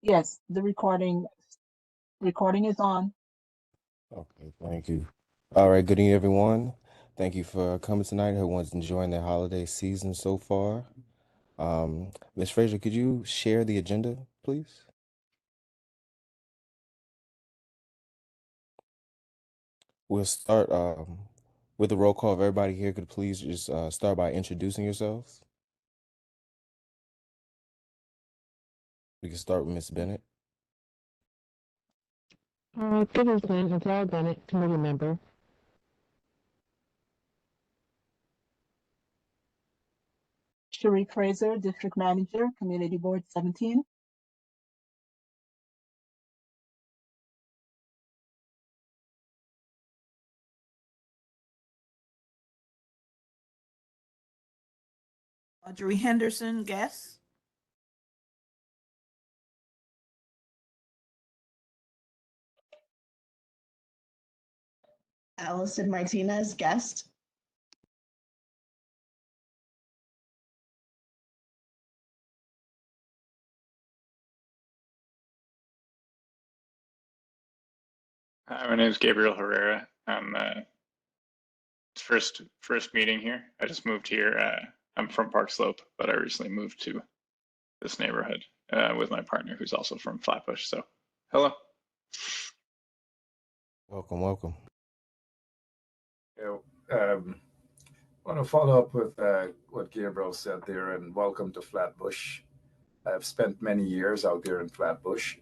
Yes, the recording is on. Okay, thank you. All right, good evening, everyone. Thank you for coming tonight. Everyone's enjoying their holiday season so far. Ms. Frazier, could you share the agenda, please? We'll start with a roll call. If everybody here could please just start by introducing yourselves. We can start with Ms. Bennett. Good evening, I'm Clara Bennett, committee member. Cherie Fraser, District Manager, Community Board 17. Audrey Henderson, guest. Allison Martinez, guest. Hi, my name is Gabriel Herrera. I'm first meeting here. I just moved here. I'm from Park Slope, but I recently moved to this neighborhood with my partner, who's also from Flatbush. So, hello. Welcome, welcome. I want to follow up with what Gabriel said there, and welcome to Flatbush. I've spent many years out there in Flatbush,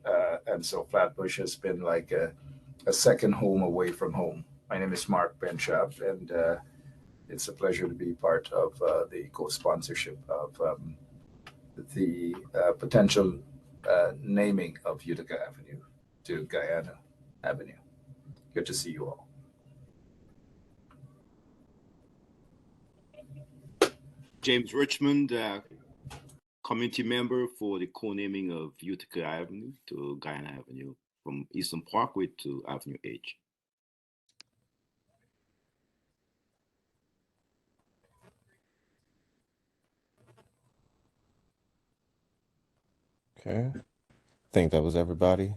and so Flatbush has been like a second home away from home. My name is Mark Benchap, and it's a pleasure to be part of the co-sponsorship of the potential naming of Utica Avenue to Guyana Avenue. Good to see you all. James Richmond, community member for the co-naming of Utica Avenue to Guyana Avenue from Eastern Parkway to Avenue H. Okay, I think that was everybody.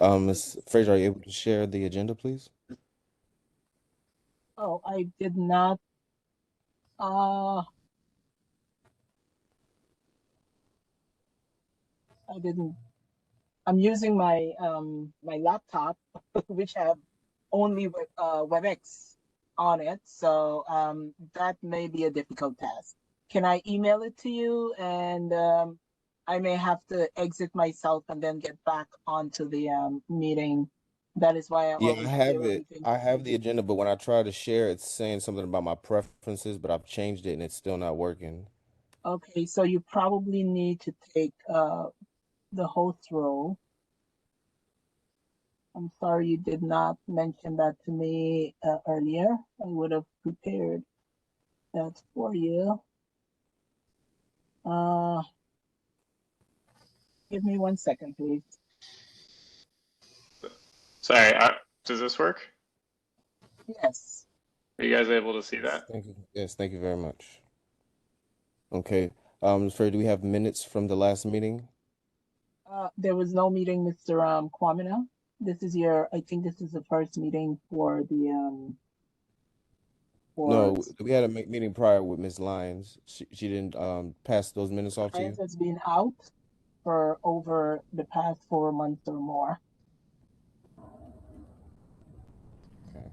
Ms. Frazier, are you able to share the agenda, please? Oh, I did not. I didn't. I'm using my my laptop, which have only WebEx on it, so that may be a difficult task. Can I email it to you, and I may have to exit myself and then get back onto the meeting. That is why I Yeah, I always have share it. everything. I have the agenda, but when I try to share, it's saying something about my preferences, but I've changed it and it's still not working. Okay, so you probably need to take the host role. I'm sorry you did not mention that to me earlier. I would have prepared that for you. Give me 1 second, please. Sorry, does this work? Yes. Are you guys able to see that? Thank you. Yes, thank you very much. Okay. Ms. Frazier, do we have minutes from the last meeting? There was no meeting, Mr. Kwamina. This is I think this is the first meeting for the No, we had a meeting prior with Ms. Lyons. She didn't pass those minutes off to you? Lyons has been out for over the past 4 months or more. Okay.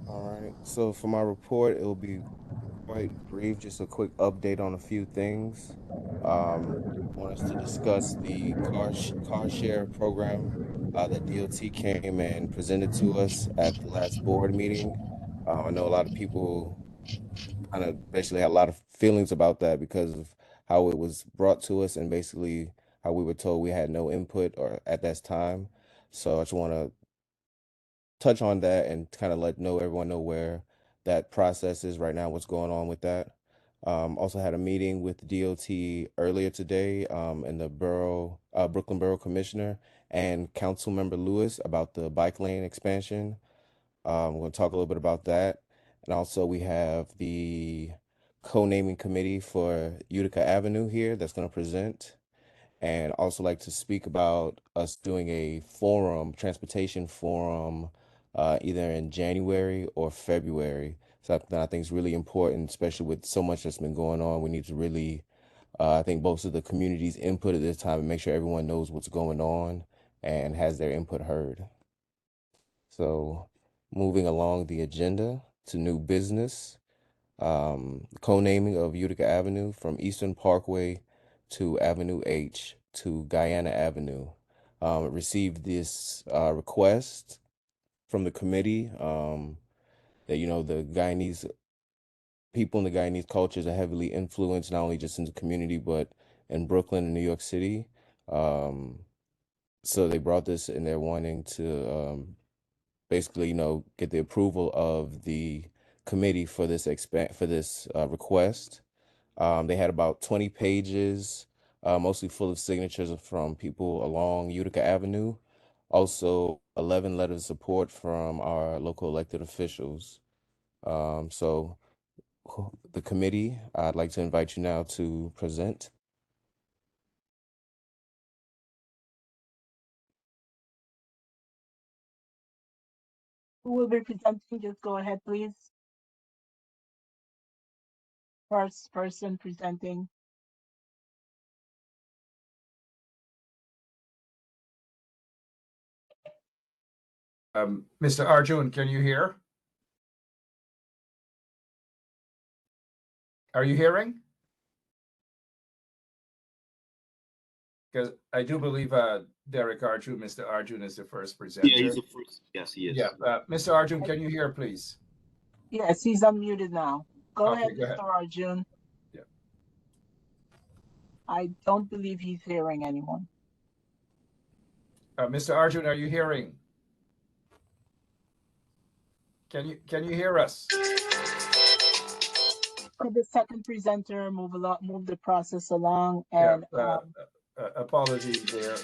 All right. So for my report, it will be quite brief, just a quick update on a few things. I want us to discuss the car share program that DOT came and presented to us at the last board meeting. I know a lot of people kind of basically had a lot of feelings about that because of how it was brought to us and basically how we were told we had no input or at that time. So I just want to touch on that and kind of let everyone know where that process is right now, what's going on with that. Also had a meeting with the DOT earlier today, and the Brooklyn Borough Commissioner and Council Member Lewis about the bike lane expansion. We're going to talk a little bit about that. And also we have the co-naming committee for Utica Avenue here that's going to present. and also like to speak about us doing a forum, transportation forum, either in January or February. Something I think is really important, especially with so much that's been going on. We need to really, I think, bolster the community's input at this time and make sure everyone knows what's going on and has their input heard. So, moving along the agenda to new business, co-naming of Utica Avenue from Eastern Parkway to Avenue H to Guyana Avenue. Received this request from the committee that, you know, the Guyanese people in the Guyanese cultures are heavily influenced, not only just in the community, but in Brooklyn and New York City. So they brought this and they're wanting to basically, you know, get the approval of the committee for this request. They had about 20 pages, mostly full of signatures from people along Utica Avenue. Also, 11 letters of support from our local elected officials. So the committee, I'd like to invite you now to present. Who will be presenting? Just go ahead, please. First person presenting. Mr. Arjun, can you hear? Are you hearing? Because I do believe Derek Arjun, Mr. Arjun is the first presenter. Yeah, he's the first. Yes, he is. Yeah, Mr. Arjun, can you hear, please? Yes, he's unmuted now. Go Okay, ahead, go ahead. Mr. Arjun. Yeah. I don't believe he's hearing anyone. Mr. Arjun, are you hearing? Can you hear us? Could the second presenter move the process along? Yeah, And apologies there.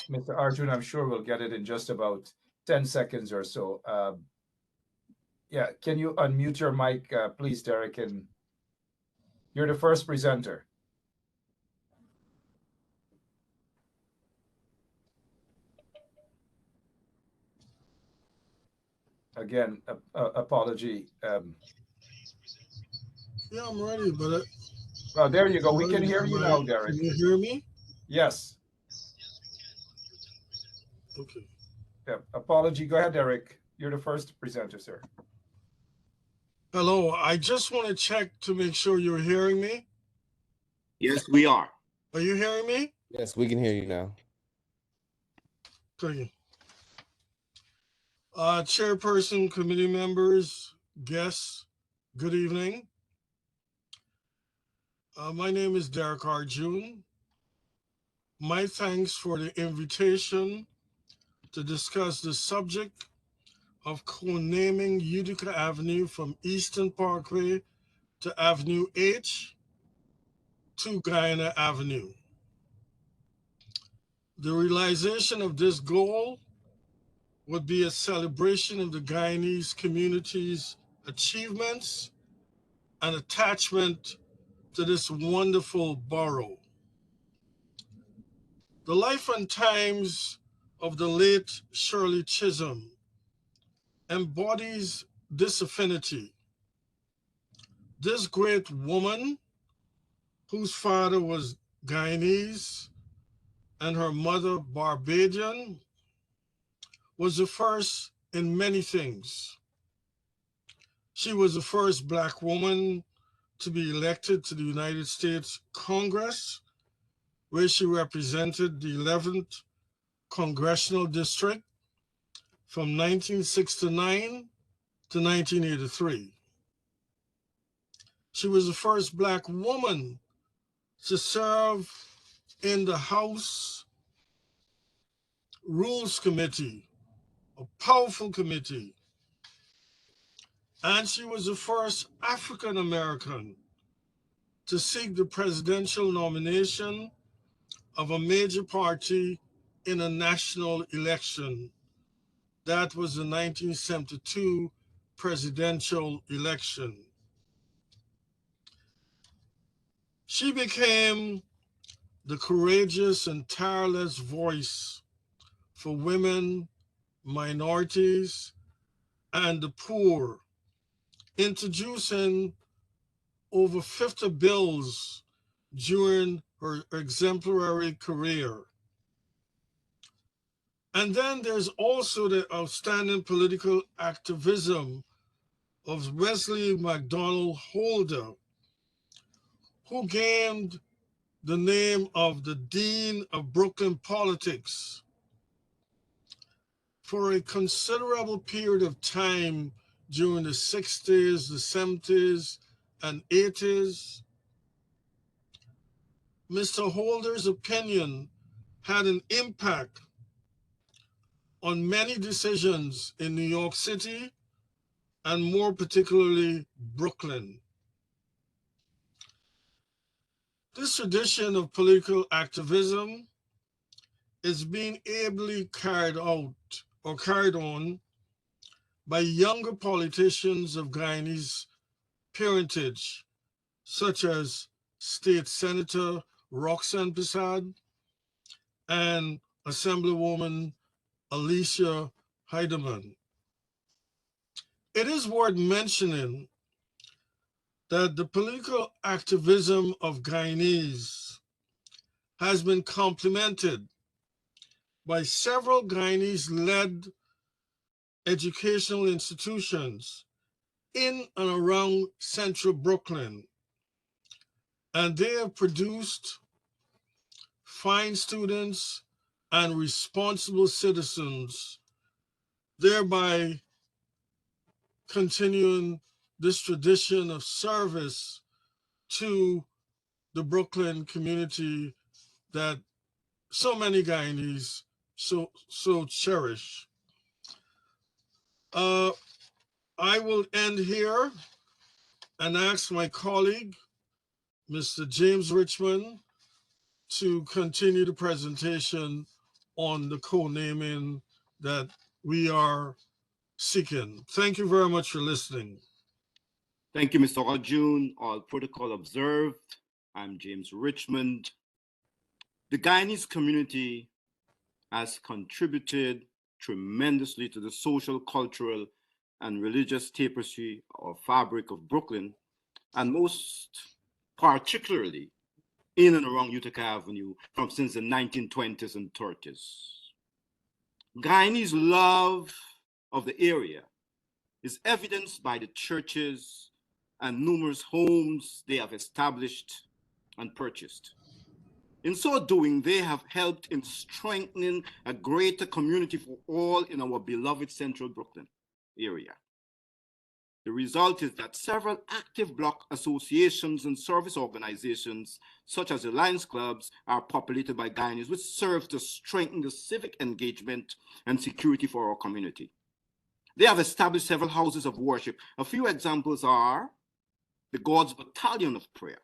Mr. Arjun, I'm sure we'll get it in just about 10 seconds or so. Yeah, can you unmute your mic, please, Derek? And you're the first presenter. Again, apology. Yeah, I'm ready, but Well, there you go. We can hear you now, Derek. Can you hear me? Yes. Okay. Yeah, apology. Go ahead, Derek. You're the first presenter, sir. Hello. I just want to check to make sure you're hearing me. Yes, we are. Are you hearing me? Yes, we can hear you now. Thank you. Chairperson, committee members, guests, good evening. My name is Derek Arjun. My thanks for the invitation to discuss the subject of co-naming Utica Avenue from Eastern Parkway to Avenue H to Guyana Avenue. The realization of this goal would be a celebration of the Guyanese community's achievements and attachment to this wonderful borough. The life and times of the late Shirley Chisholm embodies this affinity. This great woman, whose father was Guyanese and her mother Barbadian, was the first in many things. She was the first Black woman to be elected to the United States Congress, where she represented the 11th Congressional District from 1969 to 1983. She was the first Black woman to serve in the House Rules Committee, a powerful committee. And she was the first African American to seek the presidential nomination of a major party in a national election. That was the 1972 presidential election. She became the courageous and tireless voice for women, minorities, and the poor, introducing over 50 bills during her exemplary career. And then there's also the outstanding political activism of Wesley MacDonald Holder, who gained the name of the Dean of Brooklyn Politics for a considerable period of time during the 60s, the 70s, and 80s. Mr. Holder's opinion had an impact on many decisions in New York City and more particularly Brooklyn. This tradition of political activism is being ably carried on by younger politicians of Guyanese parentage, such as State Senator Roxanne Persaud and Assemblywoman Alicia Heidemann. It is worth mentioning that the political activism of Guyanese has been complemented by several Guyanese-led educational institutions in and around central Brooklyn, and they have produced fine students and responsible citizens, thereby continuing this tradition of service to the Brooklyn community that so many Guyanese so cherish. I will end here and ask my colleague, Mr. James Richmond, to continue the presentation on the co-naming that we are seeking. Thank you very much for listening. Thank you, Mr. Arjun. All protocol observed. I'm James Richmond. The Guyanese community has contributed tremendously to the social, cultural, and religious tapestry or fabric of Brooklyn, and most particularly in and around Utica Avenue since the 1920s and 30s. Guyanese love of the area is evidenced by the churches and numerous homes they have established and purchased. In so doing, they have helped in strengthening a greater community for all in our beloved central Brooklyn area. The result is that several active block associations and service organizations, such as the Lions Clubs, are populated by Guyanese, which serves to strengthen the civic engagement and security for our community. They have established several houses of worship. A few examples are the God's Battalion of Prayer,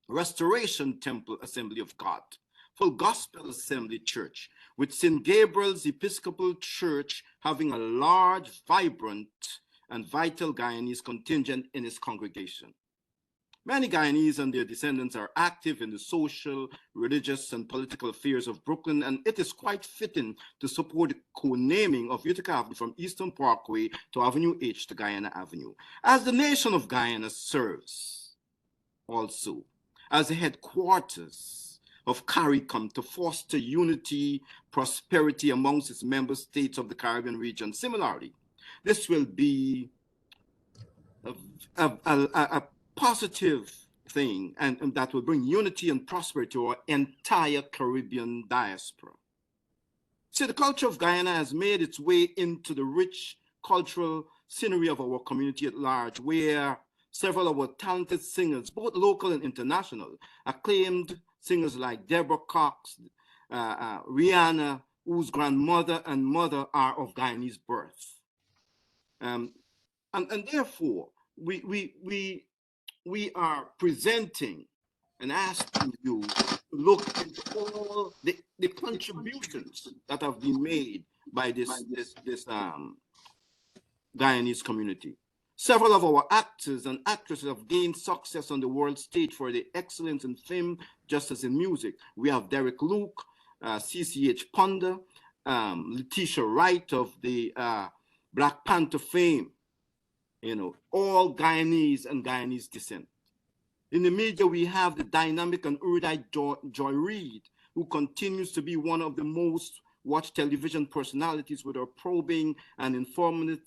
Restoration Temple Assembly of God, Full Gospel Assembly Church, with St. Gabriel's Episcopal Church having a large, vibrant, and vital Guyanese contingent in its congregation. Many Guyanese and their descendants are active in the social, religious, and political affairs of Brooklyn, and it is quite fitting to support the co-naming of Utica Avenue from Eastern Parkway to Avenue H to Guyana Avenue, as the nation of Guyana serves also as the headquarters of CARICOM to foster unity, prosperity amongst its member states of the Caribbean region. Similarly, this will be a positive thing and that will bring unity and prosperity to our entire Caribbean diaspora. See, the culture of Guyana has made its way into the rich cultural scenery of our community at large, where several of our talented singers, both local and international, acclaimed singers like Deborah Cox, Rihanna, whose grandmother and mother are of Guyanese birth. And therefore, we are presenting and asking you to look into all the contributions that have been made by this Guyanese community. Several of our actors and actresses have gained success on the world stage for their excellence in film, just as in music. We have Derek Luke, CCH Ponder, Letitia Wright of the Black Panther fame, all Guyanese and Guyanese descent. In the media, we have the dynamic and erudite Joy Reid, who continues to be one of the most watched television personalities with her probing and informative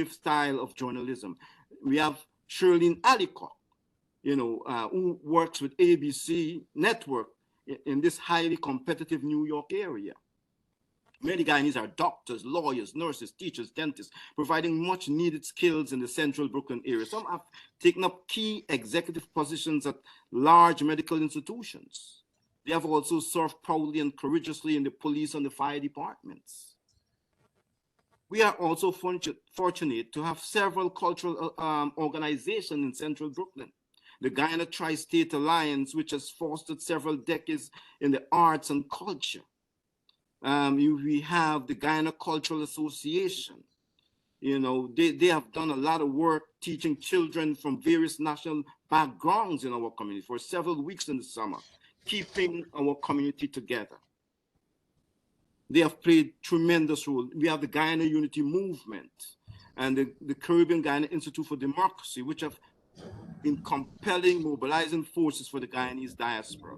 style of journalism. We have Shirlene Allicock, who works with ABC Network in this highly competitive New York area. Many Guyanese are doctors, lawyers, nurses, teachers, dentists, providing much needed skills in the central Brooklyn area. Some have taken up key executive positions at large medical institutions. They have also served proudly and courageously in the police and the fire departments. We are also fortunate to have several cultural organizations in central Brooklyn. The Guyana Tri-State Alliance, which has fostered several decades in the arts and culture. We have the Guyana Cultural Association. They have done a lot of work teaching children from various national backgrounds in our community for several weeks in the summer, keeping our community together. They have played tremendous role. We have the Guyana Unity Movement and the Caribbean Guyana Institute for Democracy, which have been compelling, mobilizing forces for the Guyanese diaspora.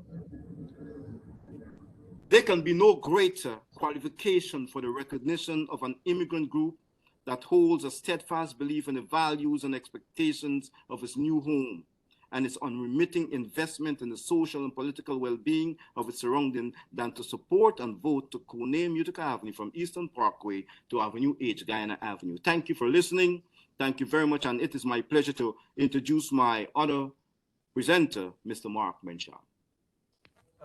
There can be no greater qualification for the recognition of an immigrant group that holds a steadfast belief in the values and expectations of its new home and its unremitting investment in the social and political well-being of its surrounding than to support and vote to co-name Utica Avenue from Eastern Parkway to Avenue H, Guyana Avenue. Thank you for listening. Thank you very much. And it is my pleasure to introduce my other presenter, Mr. Mark Menchon.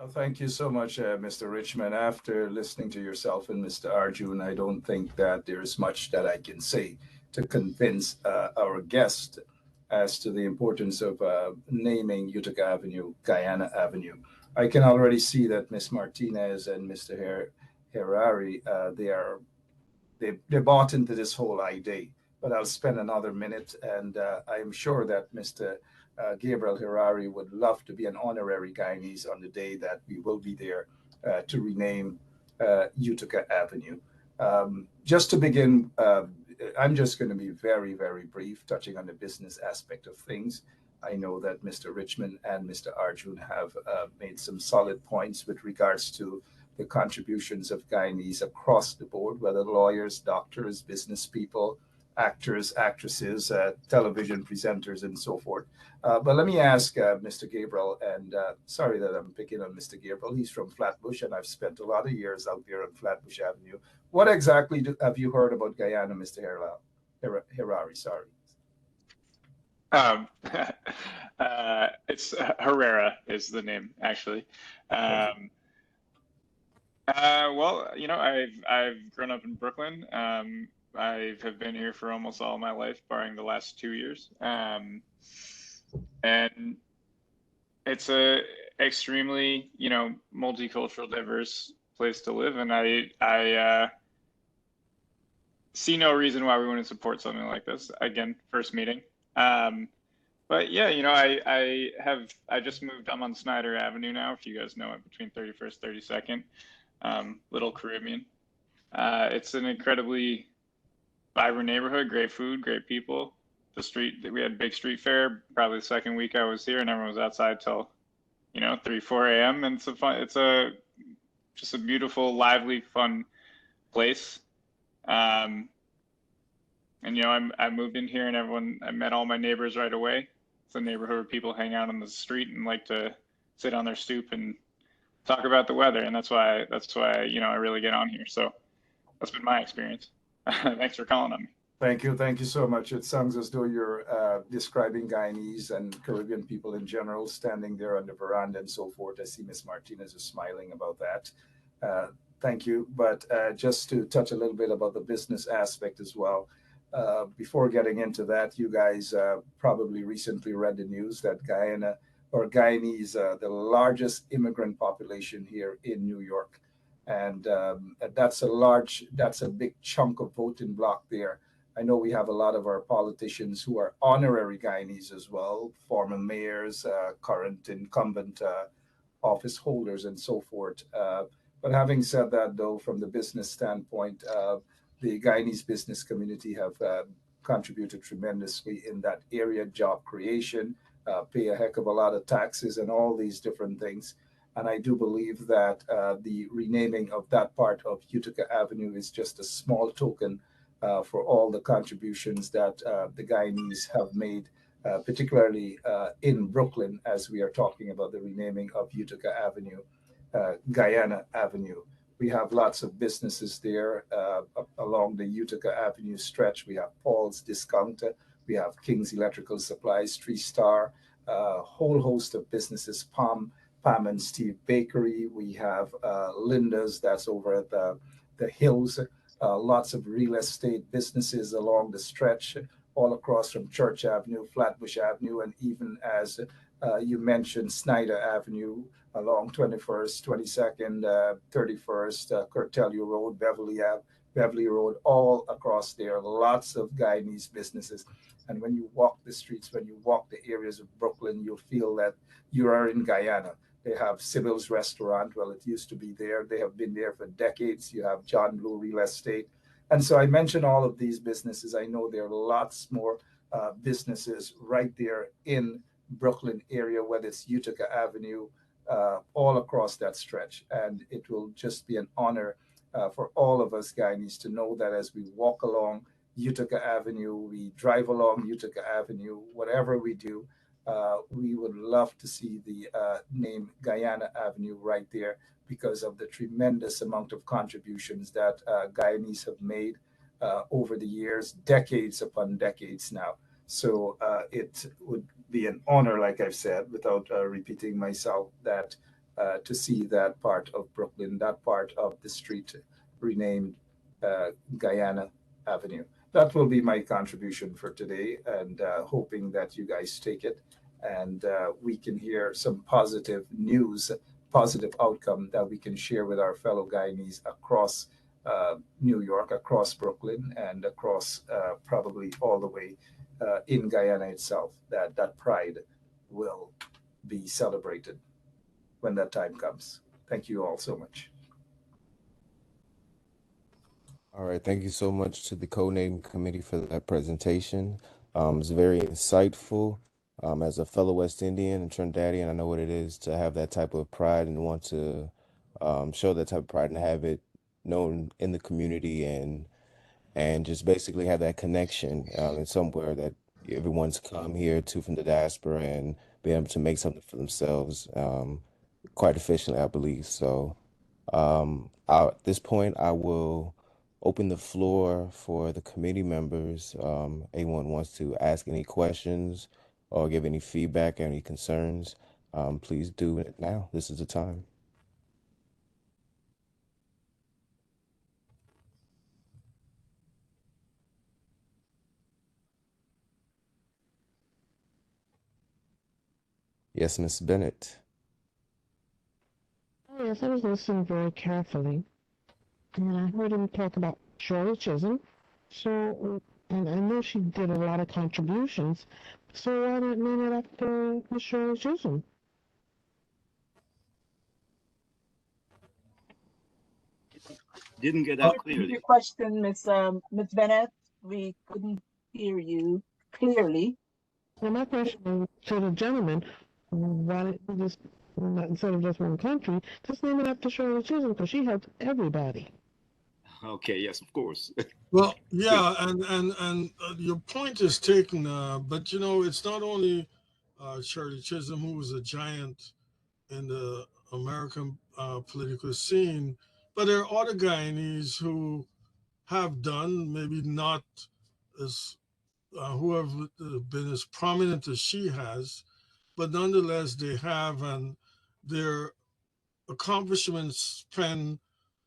Thank you so much, Mr. Richmond. After listening to yourself and Mr. Arjun, I don't think that there's much that I can say to convince our guest as to the importance of naming Utica Avenue, Guyana Avenue. I can already see that Ms. Martinez and Mr. Harari, they bought into this whole idea. But I'll spend another minute, and I am sure that Mr. Gabriel Harari would love to be an honorary Guyanese on the day that we will be there to rename Utica Avenue. Just to begin, I'm just going to be very, very brief, touching on the business aspect of things. I know that Mr. Richmond and Mr. Arjun have made some solid points with regards to the contributions of Guyanese across the board, whether lawyers, doctors, business people, actors, actresses, television presenters, and so forth. But let me ask Mr. Gabriel, and sorry that I'm picking on Mr. Gabriel. He's from Flatbush, and I've spent a lot of years out there on Flatbush Avenue. What exactly have you heard about Guyana, Mr. Harari? Sorry. It's Herrera is the name, actually. Well, I've grown up in Brooklyn. I have been here for almost all my life, barring the last 2 years. And it's a extremely, multicultural, diverse place to live. And I see no reason why we wouldn't support something like this. Again, first meeting. But yeah, I just moved. I'm on Snyder Avenue now, if you guys know it, between 31st, 32nd, Little Caribbean. It's an incredibly vibrant neighborhood, great food, great people. The street, we had big street fair, probably the second week I was here, and everyone was outside till, 3, 4 a.m. And it's just a beautiful, lively, fun place. And I moved in here, and I met all my neighbors right away. It's a neighborhood where people hang out on the street and like to sit on their stoop and talk about the weather, and that's why I really get on here. So that's been my experience. Thanks for calling on me. Thank you so much. It sounds as though you're describing Guyanese and Caribbean people in general, standing there on the veranda and so forth. I see Ms. Martinez is smiling about that. Thank you. But just to touch a little bit about the business aspect as well. Before getting into that, you guys probably recently read the news that Guyana or Guyanese, the largest immigrant population here in New York. And that's a big chunk of voting block there. I know we have a lot of our politicians who are honorary Guyanese as well, former mayors, current incumbent office holders, and so forth. But having said that, though, from the business standpoint, the Guyanese business community have contributed tremendously in that area, job creation, pay a heck of a lot of taxes and all these different things. And I do believe that the renaming of that part of Utica Avenue is just a small token for all the contributions that the Guyanese have made, particularly in Brooklyn, as we are talking about the renaming of Utica Avenue, Guyana Avenue. We have lots of businesses there along the Utica Avenue stretch. We have Paul's Discounter, we have King's Electrical Supplies, Three Star, a whole host of businesses, Pam and Steve Bakery. We have Linda's, that's over at the Hills. Lots of real estate businesses along the stretch, all across from Church Avenue, Flatbush Avenue, and even as you mentioned, Snyder Avenue along 21st, 22nd, 31st, Curtelio Road, Beverly Road, all across there. Lots of Guyanese businesses. And when you walk the streets, when you walk the areas of Brooklyn, you'll feel that you are in Guyana. They have Sybil's Restaurant. Well, it used to be there. They have been there for decades. You have John Blue Real Estate. And so I mentioned all of these businesses. I know there are lots more businesses right there in Brooklyn area, whether it's Utica Avenue, all across that stretch. And it will just be an honor for all of us Guyanese to know that as we walk along Utica Avenue, we drive along Utica Avenue, whatever we do, we would love to see the name Guyana Avenue right there because of the tremendous amount of contributions that Guyanese have made over the years, decades upon decades now. So it would be an honor, like I've said, without repeating myself, that to see that part of Brooklyn, that part of the street renamed Guyana Avenue. That will be my contribution for today, and hoping that you guys take it and we can hear some positive news, positive outcome that we can share with our fellow Guyanese across New York, across Brooklyn, and across probably all the way in Guyana itself, that pride will be celebrated when that time comes. Thank you all so much. All right, thank you so much to the Codename Committee for that presentation. It's very insightful. As a fellow West Indian and Trinidadian, I know what it is to have that type of pride and want to show that type of pride and have it known in the community and just basically have that connection in somewhere that everyone's come here to from the diaspora and be able to make something for themselves quite efficiently, I believe. So at this point, I will open the floor for the committee members. Anyone wants to ask any questions or give any feedback, any concerns, please do it now. This is the time. Yes, Ms. Bennett. Oh, yes, I was listening very carefully, and I heard him talk about Shirley Chisholm. So, and I know she did a lot of contributions. So why not name it after Miss Shirley Chisholm? Didn't get that Repeat clearly. your question, Miss Bennett. We couldn't hear you clearly. Well, my question to the gentleman, why didn't you just, instead of just one country, just name it after Shirley Chisholm, because she helped everybody. Okay, yes, of course. Well, yeah, and your point is taken, but you know, it's not only Shirley Chisholm, who was a giant in the American political scene, but there are other Guyanese who have done, maybe not as who have been as prominent as she has, but nonetheless they have, and their accomplishments span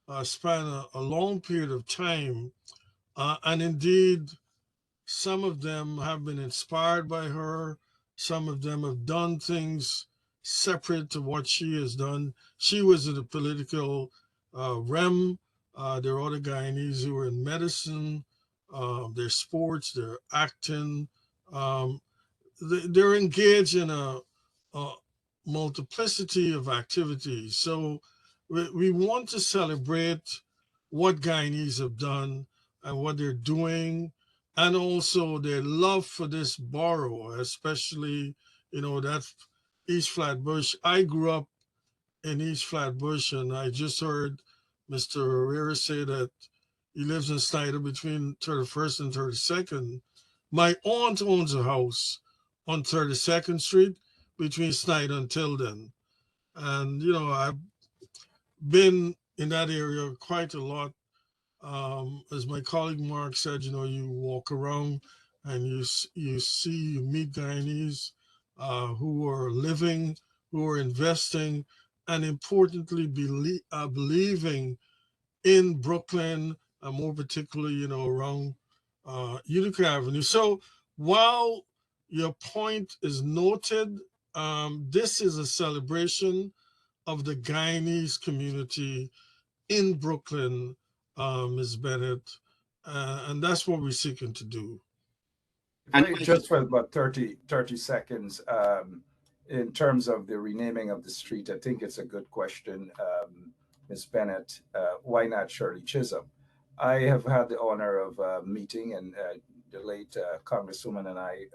a long period of time, and indeed some of them have been inspired by her. Some of them have done things separate to what she has done. She was in the political realm. There are other Guyanese who were in medicine, their sports, their acting. Um, they're engaged in a multiplicity of activities. So we want to celebrate what Guyanese have done and what they're doing, and also their love for this borough, especially, that East Flatbush. I grew up in East Flatbush, and I just heard Mr. Herrera say that he lives in Snyder between 31st and 32nd. My aunt owns a house on 32nd Street between Snyder and Tilden. And, I've been in that area quite a lot. As my colleague Mark said, you walk around and you meet Guyanese who are living, who are investing, and importantly, believing in Brooklyn, and more particularly, around Utica Avenue. So while your point is noted, this is a celebration of the Guyanese community in Brooklyn, Ms. Bennett, and that's what we're seeking to do. And just for about 30 seconds, in terms of the renaming of the street, I think it's a good question, Ms. Bennett. Why not Shirley Chisholm? I have had the honor of meeting, and the late Congresswoman and I,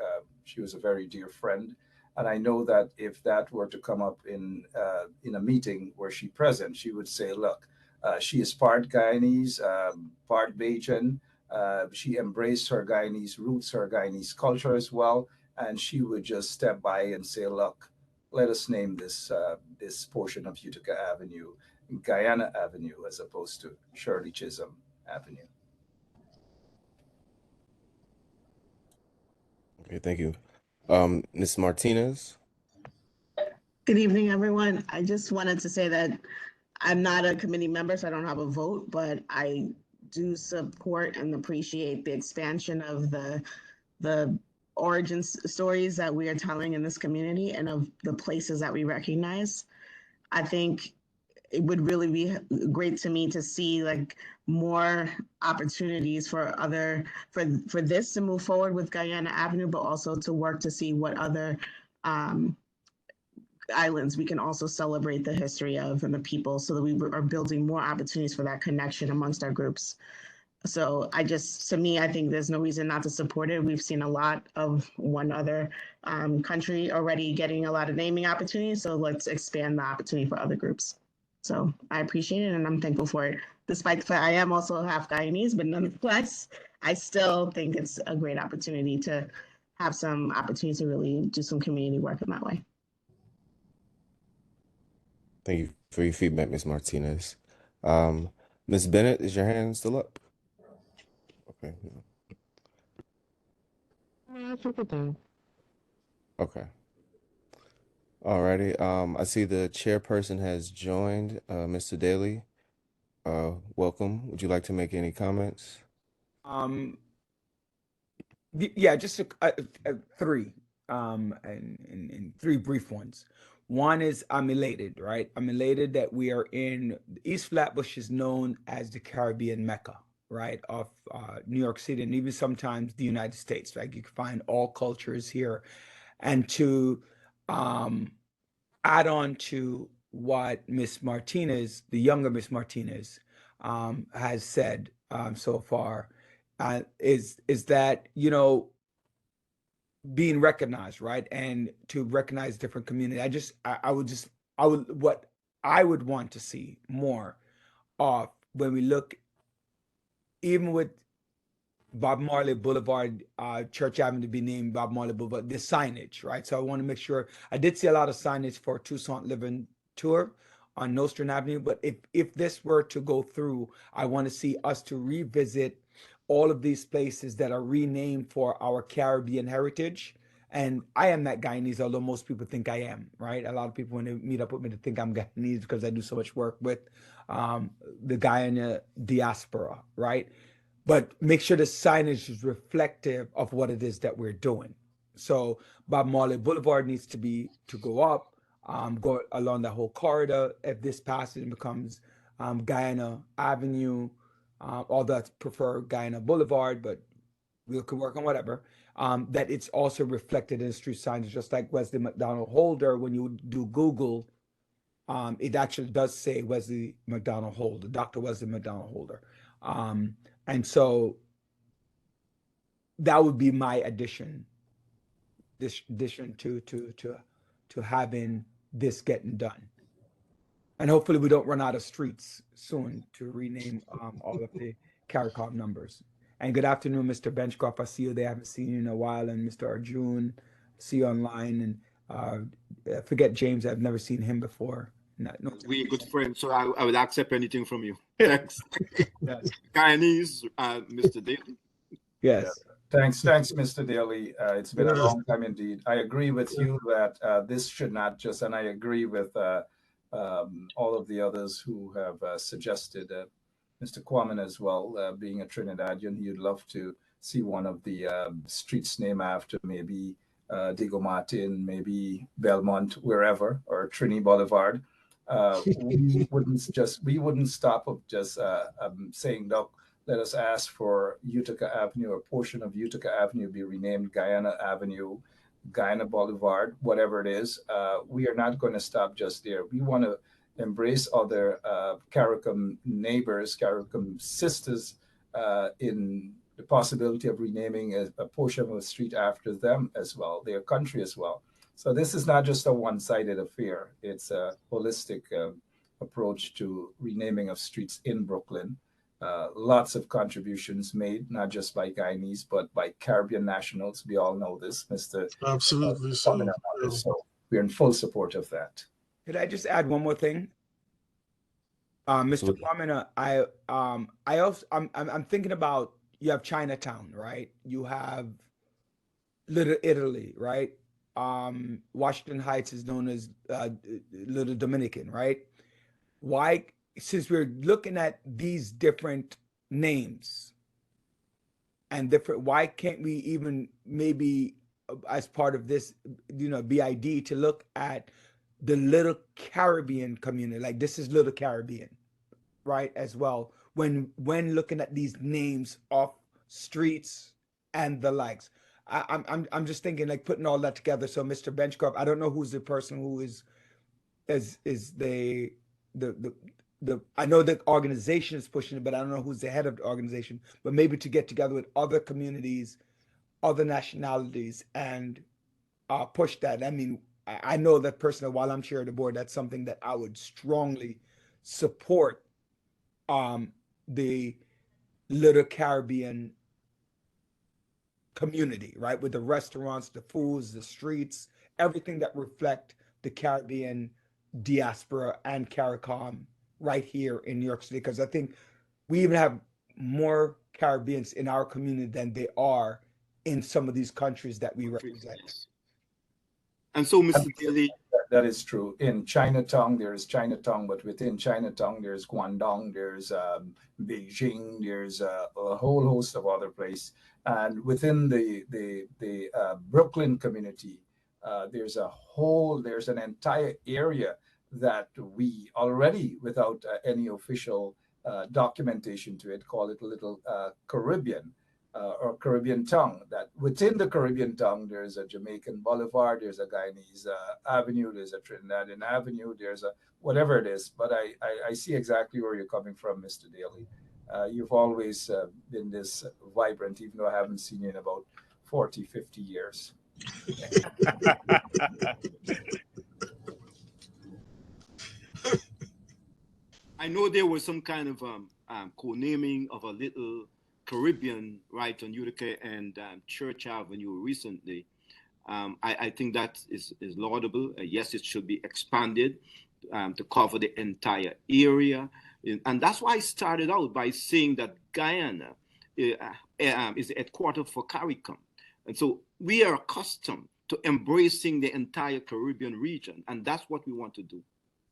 she was a very dear friend. And I know that if that were to come up in a meeting where she's present, she would say, look, she is part Guyanese, part Bajan. She embraced her Guyanese roots, her Guyanese culture as well. And she would just step by and say, look, let us name this this portion of Utica Avenue Guyana Avenue as opposed to Shirley Chisholm Avenue. Okay, thank you. Ms. Martinez? Good evening, everyone. I just wanted to say that I'm not a committee member, so I don't have a vote, but I do support and appreciate the expansion of the origin stories that we are telling in this community and of the places that we recognize. I think it would really be great to me to see like more opportunities for this to move forward with Guyana Avenue, but also to work to see what other islands we can also celebrate the history of and the people, so that we are building more opportunities for that connection amongst our groups. So to me, I think there's no reason not to support it. We've seen a lot of one other country already getting a lot of naming opportunities. So let's expand the opportunity for other groups. So I appreciate it and I'm thankful for it. Despite the fact I am also half Guyanese, but nonetheless, I still think it's a great opportunity to have some opportunities to really do some community work in that way. Thank you for your feedback, Ms. Martinez. Ms. Bennett, is your hand still up? Okay. I took it down. Okay. Alrighty. I see the chairperson has joined, Mr. Daly. Welcome. Would you like to make any comments? Yeah, just three, and three brief ones. One is I'm elated, right? I'm elated that we are in East Flatbush is known as the Caribbean Mecca, right, of New York City and even sometimes the United States. Like you can find all cultures here, and to add on to what Miss Martinez, the younger Miss Martinez, has said so far, is that, being recognized, right? And to recognize different community. What I would want to see more of when we look, even with Bob Marley Boulevard, Church Avenue to be named Bob Marley Boulevard, the signage, right? So I want to make sure, I did see a lot of signage for Toussaint Living Tour on Nostrand Avenue, but if this were to go through, I want to see us to revisit all of these places that are renamed for our Caribbean heritage. And I am not Guyanese, although most people think I am, right? A lot of people, when they meet up with me, they think I'm Guyanese because I do so much work with the Guyana diaspora, right? But make sure the signage is reflective of what it is that we're doing. So Bob Marley Boulevard needs to go up, go along the whole corridor. If this passes and becomes Guyana Avenue, although I prefer Guyana Boulevard, but we could work on whatever. That it's also reflected in street signs, just like Wesley McDonald Holder. When you do Google, it actually does say Wesley McDonald Holder, Dr. Wesley McDonald Holder. And so that would be my addition, this addition to having this getting done. And hopefully we don't run out of streets soon to rename all of the CARICOM numbers. And good afternoon, Mr. Benchcroft. I see you there. I haven't seen you in a while. And Mr. Arjun, see you online. And forget James. I've never seen him before. No, We're good friends, so I will accept anything from you. Thanks. Yes. Guyanese, Mr. Daly. Yes. Thanks, Mr. Daly. It's been a long time indeed. I agree with you that this should not just, and I agree with all of the others who have suggested, Mr. Kwame as well, being a Trinidadian, he'd love to see one of the streets named after maybe Diego Martin, maybe Belmont, wherever, or Trini Boulevard. We wouldn't stop of just saying, look, let us ask for Utica Avenue, a portion of Utica Avenue be renamed Guyana Avenue, Guyana Boulevard, whatever it is. We are not going to stop just there. We want to embrace other CARICOM neighbors, CARICOM sisters in the possibility of renaming a portion of a street after them as well, their country as well. So this is not just a one-sided affair. It's a holistic approach to renaming of streets in Brooklyn. Lots of contributions made, not just by Guyanese, but by Caribbean nationals. We all know this, Mr. Absolutely. So we're in full support of that. Could I just add one more thing? Mr. Kwame, I'm thinking about, you have Chinatown, right? You have Little Italy, right? Washington Heights is known as Little Dominican, right? Why, since we're looking at these different names and different, why can't we even maybe as part of this, BID, to look at the Little Caribbean community? Like, this is Little Caribbean, right? As well, when looking at these names of streets and the likes. I'm just thinking, like, putting all that together. So Mr. Benchcroft, I don't know who's the person who is the I know the organization is pushing it, but I don't know who's the head of the organization. But maybe to get together with other communities, other nationalities, and push that. I mean, I know that personally, while I'm chair of the board, that's something that I would strongly support. The Little Caribbean community, right? With the restaurants, the foods, the streets, everything that reflect the Caribbean diaspora and CARICOM right here in New York City. Because I think we even have more Caribbeans in our community than they are in some of these countries that we represent. And so, Mr. Daly, that is true. In Chinatown, there's Chinatown, but within Chinatown, there's Guangdong, there's Beijing, there's a whole host of other places. And within the Brooklyn community, there's an entire area that we already, without any official documentation to it, call it Little Caribbean. Or Caribbean tongue, that within the Caribbean tongue, there's a Jamaican Boulevard, there's a Guyanese Avenue, there's a Trinidadian Avenue, there's a whatever it is. But I see exactly where you're coming from, Mr. Daly. You've always been this vibrant, even though I haven't seen you in about 40, 50 years. I know there was some kind of co-naming of a Little Caribbean right on Utica and Church Avenue recently. I think that is laudable. Yes, it should be expanded to cover the entire area. And that's why I started out by saying that Guyana is the headquarters for CARICOM. And so we are accustomed to embracing the entire Caribbean region. And that's what we want to do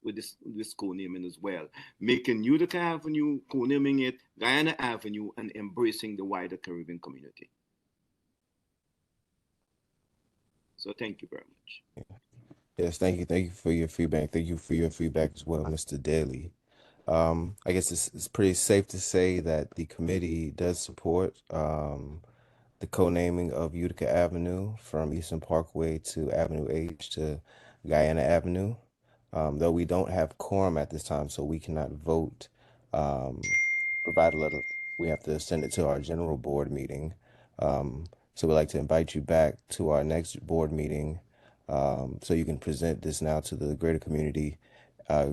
with this co-naming as well, making Utica Avenue, co-naming it Guyana Avenue, and embracing the wider Caribbean community. So thank you very much. Yes, thank you for your feedback. Thank you for your feedback as well, Mr. Daly. I guess it's pretty safe to say that the committee does support the co-naming of Utica Avenue from Eastern Parkway to Avenue H to Guyana Avenue. Though we don't have quorum at this time, so we cannot vote, provide a letter. We have to send it to our general board meeting. So we'd like to invite you back to our next board meeting, so you can present this now to the greater community,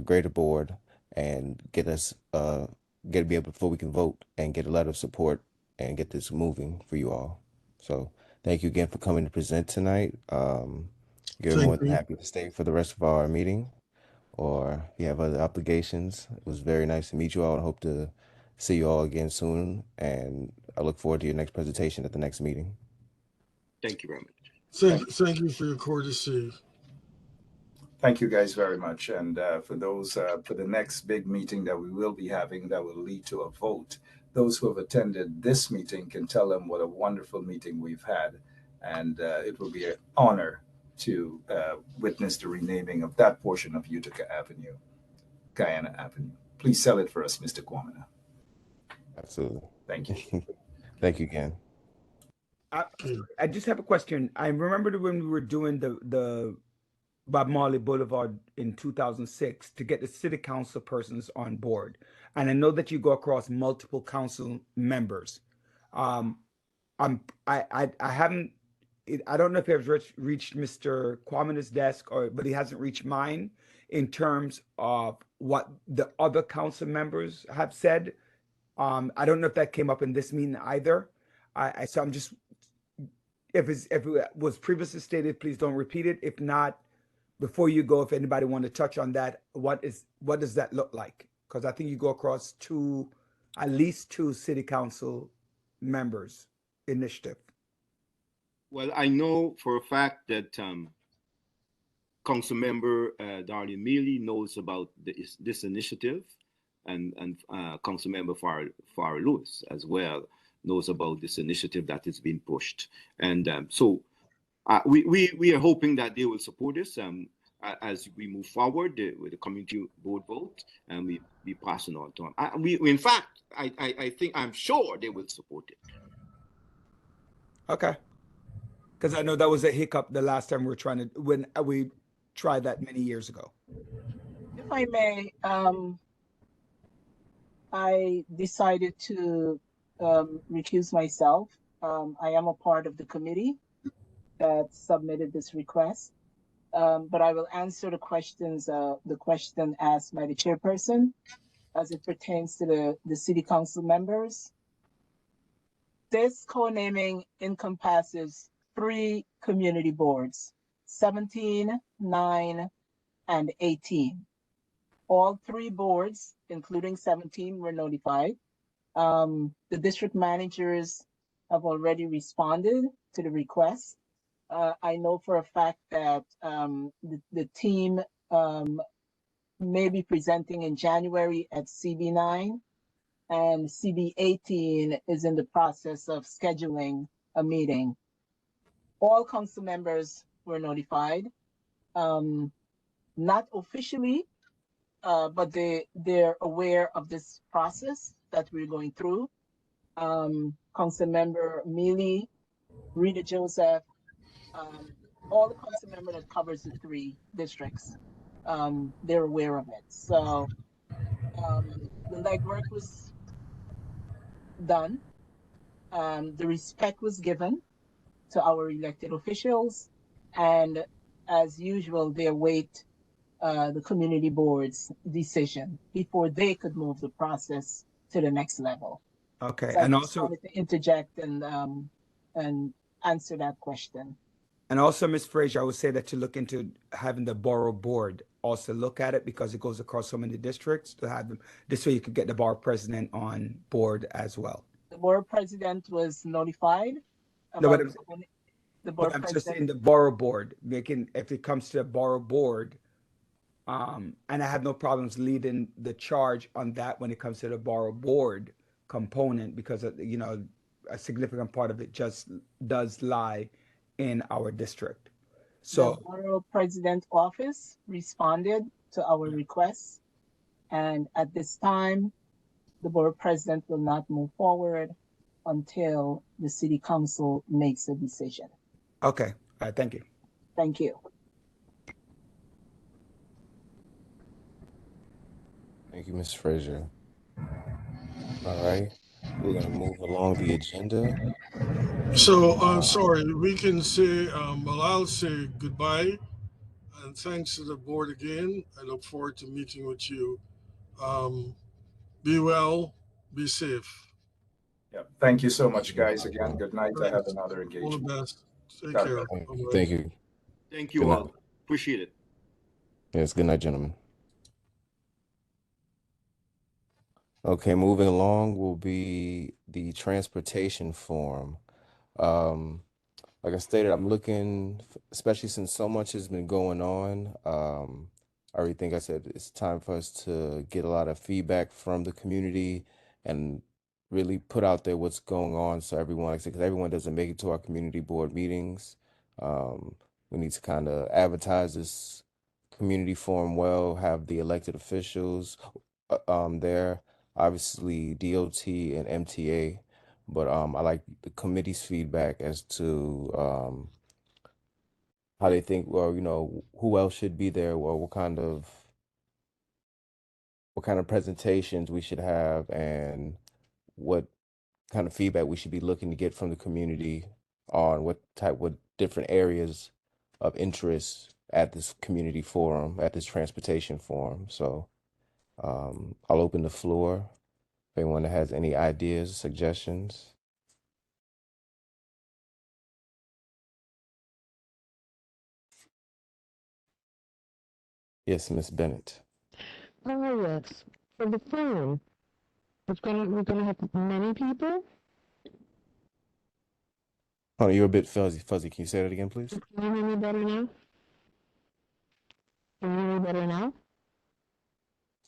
greater board, and get us, be able, before we can vote and get a letter of support and get this moving for you all. So thank you again for coming to present tonight. You're more Thank than you. happy to stay for the rest of our meeting, or if you have other obligations. It was very nice to meet you all and hope to see you all again soon. And I look forward to your next presentation at the next meeting. Thank you very much. Thank you for your courtesy. Thank you guys very much. And for those, for the next big meeting that we will be having that will lead to a vote, those who have attended this meeting can tell them what a wonderful meeting we've had. And it will be an honor to witness the renaming of that portion of Utica Avenue, Guyana Avenue. Please sell it for us, Mr. Kwamina. Absolutely. Thank you. Thank you again. I just have a question. I remember when we were doing the Bob Marley Boulevard in 2006 to get the city council persons on board. And I know that you go across multiple council members. I haven't, I don't know if I've reached Mr. Kwamina's desk, but he hasn't reached mine in terms of what the other council members have said. I don't know if that came up in this meeting either. So I'm just, if it was previously stated, please don't repeat it. If not, before you go, if anybody want to touch on that, what does that look like? Because I think you go across at least two city council members initiative. Well, I know for a fact that Council Member Darlene Mealy knows about this initiative, and Council Member Farah Lewis as well knows about this initiative that is being pushed. And so we are hoping that they will support this as we move forward with the community board vote, and we be passing on to them. In fact, I'm sure they will support it. Okay. Because I know that was a hiccup the last time when we tried that many years ago. If I may, I decided to recuse myself. I am a part of the committee that submitted this request, but I will answer the question asked by the chairperson as it pertains to the city council members. This co-naming encompasses 3 community boards, 17, 9, and 18. All 3 boards, including 17, were notified. The district managers have already responded to the request. I know for a fact that the team may be presenting in January at CB9, and CB18 is in the process of scheduling a meeting. All council members were notified, not officially, but they're aware of this process that we're going through. Council Member Mealy, Rita Joseph, all the council member that covers the 3 districts, they're aware of it. So the legwork was done. The respect was given to our elected officials, and as usual, they await the community board's decision before they could move the process to the next level. Okay, So and I just also wanted to interject and answer that question. And also, Ms. Frazier, I would say that you look into having the borough board also look at it, because it goes across so many districts, to have them this way you could get the borough president on board as well. The borough president was notified. No, but the borough I'm president, just saying the borough board, if it comes to the borough board, and I have no problems leading the charge on that when it comes to the borough board component, because a significant part of it just does lie in our district. So the borough president office responded to our requests, and at this time, the borough president will not move forward until the city council makes a decision. Okay. All right. Thank you. Thank you. Thank you, Ms. Frazier. All right, we're gonna move along the agenda. So, sorry, we can say, well, I'll say goodbye and thanks to the board again. I look forward to meeting with you. Be well, be safe. Yeah. Thank you so much, guys. Again, good night. I have Thanks. another All the engagement. best. Take God care. bless. Bye-bye. Thank you. Thank Good you night. all. Appreciate it. Yes, good night, gentlemen. Okay, moving along will be the transportation forum. Like I stated, I'm looking, especially since so much has been going on. I already think I said it's time for us to get a lot of feedback from the community and really put out there what's going on. So everyone, like I said, because everyone doesn't make it to our community board meetings. We need to kind of advertise this community forum well, have the elected officials there, obviously DOT and MTA. But I like the committee's feedback as to how they think, or who else should be there, or what kind of presentations we should have, and what kind of feedback we should be looking to get from the community on what different areas of interest at this community forum, at this transportation forum. So I'll open the floor if anyone has any ideas, suggestions. Yes, Miss Bennett. Oh, yes. For the forum, we're gonna have many people. Oh, you're a bit fuzzy. Can you say that again, please? Can you hear me better now? Can you hear me better now?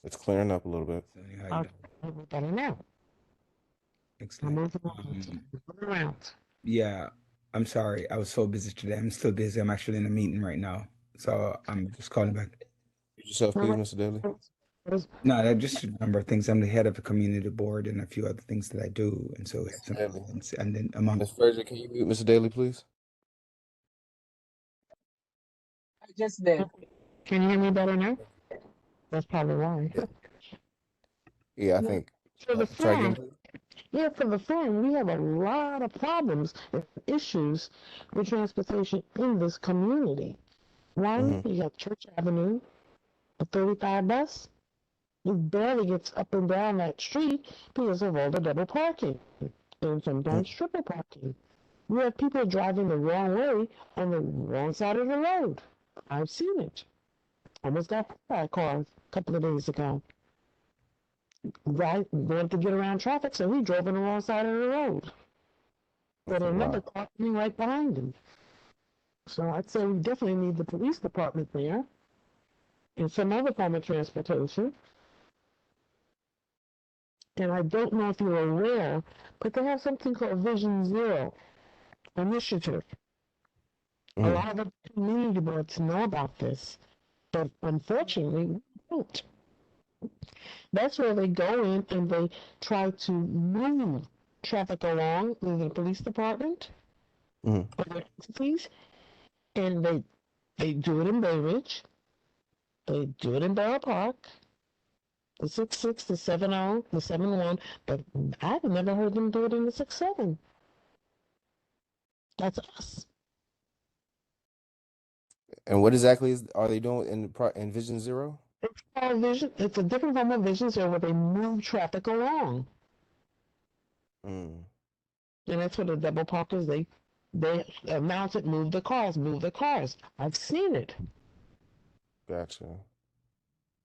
It's clearing up a little bit. So anyhow, Okay, we're better now. I'm excellent. moving around. Moving around. Yeah, I'm sorry. I was so busy today. I'm still busy. I'm actually in a meeting right now. So I'm just calling back. Yourself, please, Mr. Daly. No, I just a number of things. I'm the head of a community board and a few other things that I do. And so we have some Daly. and then among Ms. Frazier, can you mute Mr. Daly, please? I just did. Can you hear me better now? That's probably why. Yeah, I think. For the Try again, forum, please. yeah, for the forum, we have a lot of problems and issues with transportation in this community. One, you got Church Avenue, a 35 bus. It barely gets up and down that street because of all the double parking and sometimes triple parking. You have people driving the wrong way on the wrong side of the road. I've seen it. Almost got hit by a car a couple of days ago. Guy wanted to get around traffic, so he drove on the wrong side of the road. But another car coming right behind him. So I'd say we definitely need the police department there and some other form of transportation. And I don't know if you're aware, but they have something called Vision Zero initiative. A lot of the community boards know about this, but unfortunately, we don't. That's where they go in and they try to move traffic along with the police department or their entities, and they do it in Bay Ridge, they do it in Borough Park, the 66, the 70, the 71, but I've never heard them do it in the 67. That's us. And what exactly are they doing in Vision Zero? It's called Vision. It's a different form of Vision Zero where they move traffic along. And that's what the double parkers, they announce it, move the cars, move the cars. I've seen it. Gotcha.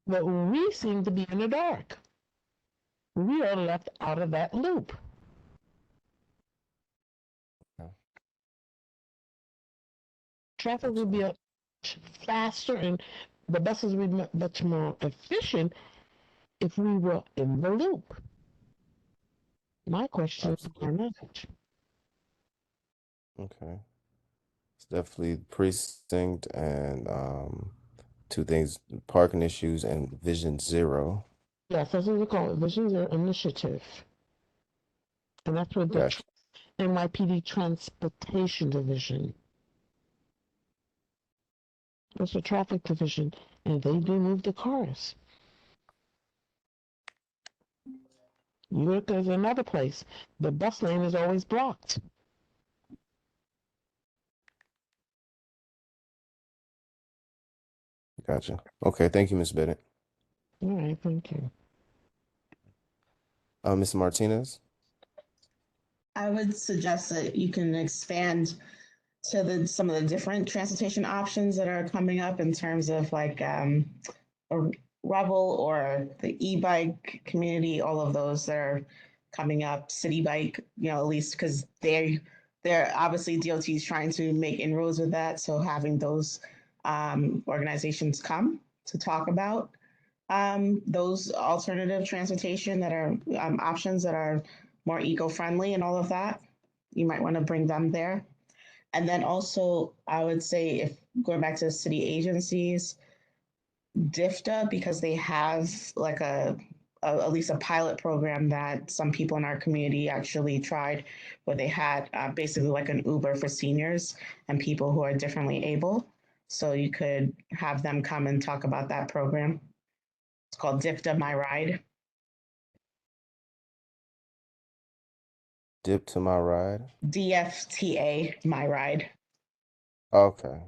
But we seem to be in the dark. We are left out of that loop. Traffic would be faster and the buses would be much more efficient if we were in the loop. My question is why not? Okay. It's definitely precinct and two things, parking issues and Vision Zero. Yes, that's what we call it, Vision Zero initiative. And that's with the Gotcha. NYPD Transportation Division. That's the traffic division, and they do move the cars. You look, there's another place. The bus lane is always blocked. Gotcha. Okay, thank you, Ms. Bennett. All right, thank you. Ms. Martinez? I would suggest that you can expand to some of the different transportation options that are coming up in terms of like a Revel or the e-bike community, all of those that are coming up, City Bike, at least because they're obviously DOT is trying to make inroads with that. So having those organizations come to talk about those alternative transportation that are options that are more eco-friendly and all of that, you might want to bring them there. And then also, I would say, if going back to city agencies, DIFTA, because they have like at least a pilot program that some people in our community actually tried, where they had basically like an Uber for seniors and people who are differently able. So you could have them come and talk about that program. It's called DIFTA My Ride. Dip to my ride? DFTA My Ride. Okay.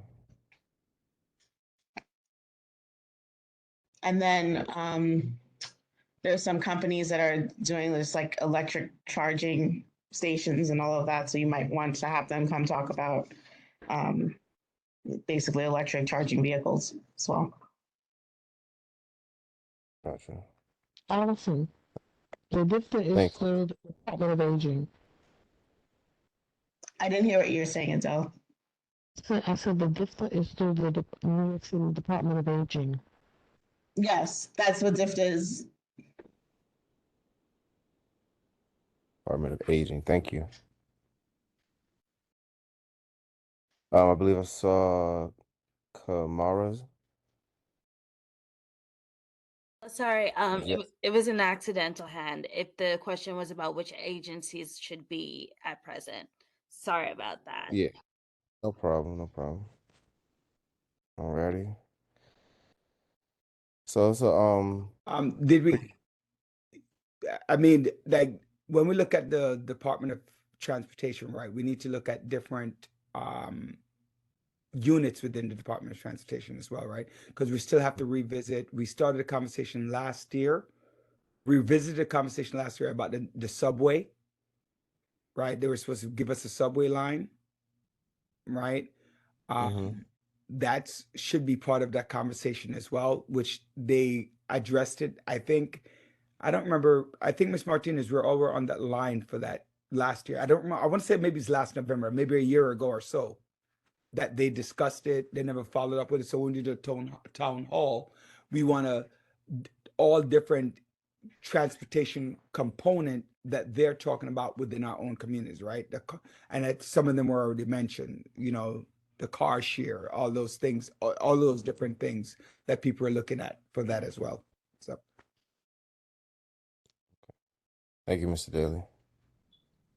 And then there's some companies that are doing this like electric charging stations and all of that. So you might want to have them come talk about basically electric charging vehicles as well. Gotcha. Allison, the DIFTA is Thank you. through the Department of Aging. I didn't hear what you were saying, Adele. So I said the DIFTA is through the New York City Department of Aging. Yes, that's what DIFTA is. Department of Aging. Thank you. I believe I saw Kamara's. Sorry, Yes. it was an accidental hand. If the question was about which agencies should be at present. Sorry about that. Yeah. No problem. No problem. Alrighty. So Did we? I mean, like when we look at the Department of Transportation, right? We need to look at different units within the Department of Transportation as well, right? Because we still have to revisit. We started a conversation last year. We revisited a conversation last year about the subway, right? They were supposed to give us a subway line, right? That should be part of that conversation as well, which they addressed it. I think, I don't remember. I think Ms. Martinez, we're over on that line for that last year. I don't remember. I want to say maybe it's last November, maybe a year ago or so, that they discussed it. They never followed up with it. So when we do the town hall, we want to all different transportation component that they're talking about within our own communities, right? And some of them were already mentioned, the car share, all those things, all those different things that people are looking at for that as well. So thank you, Mr. Daly.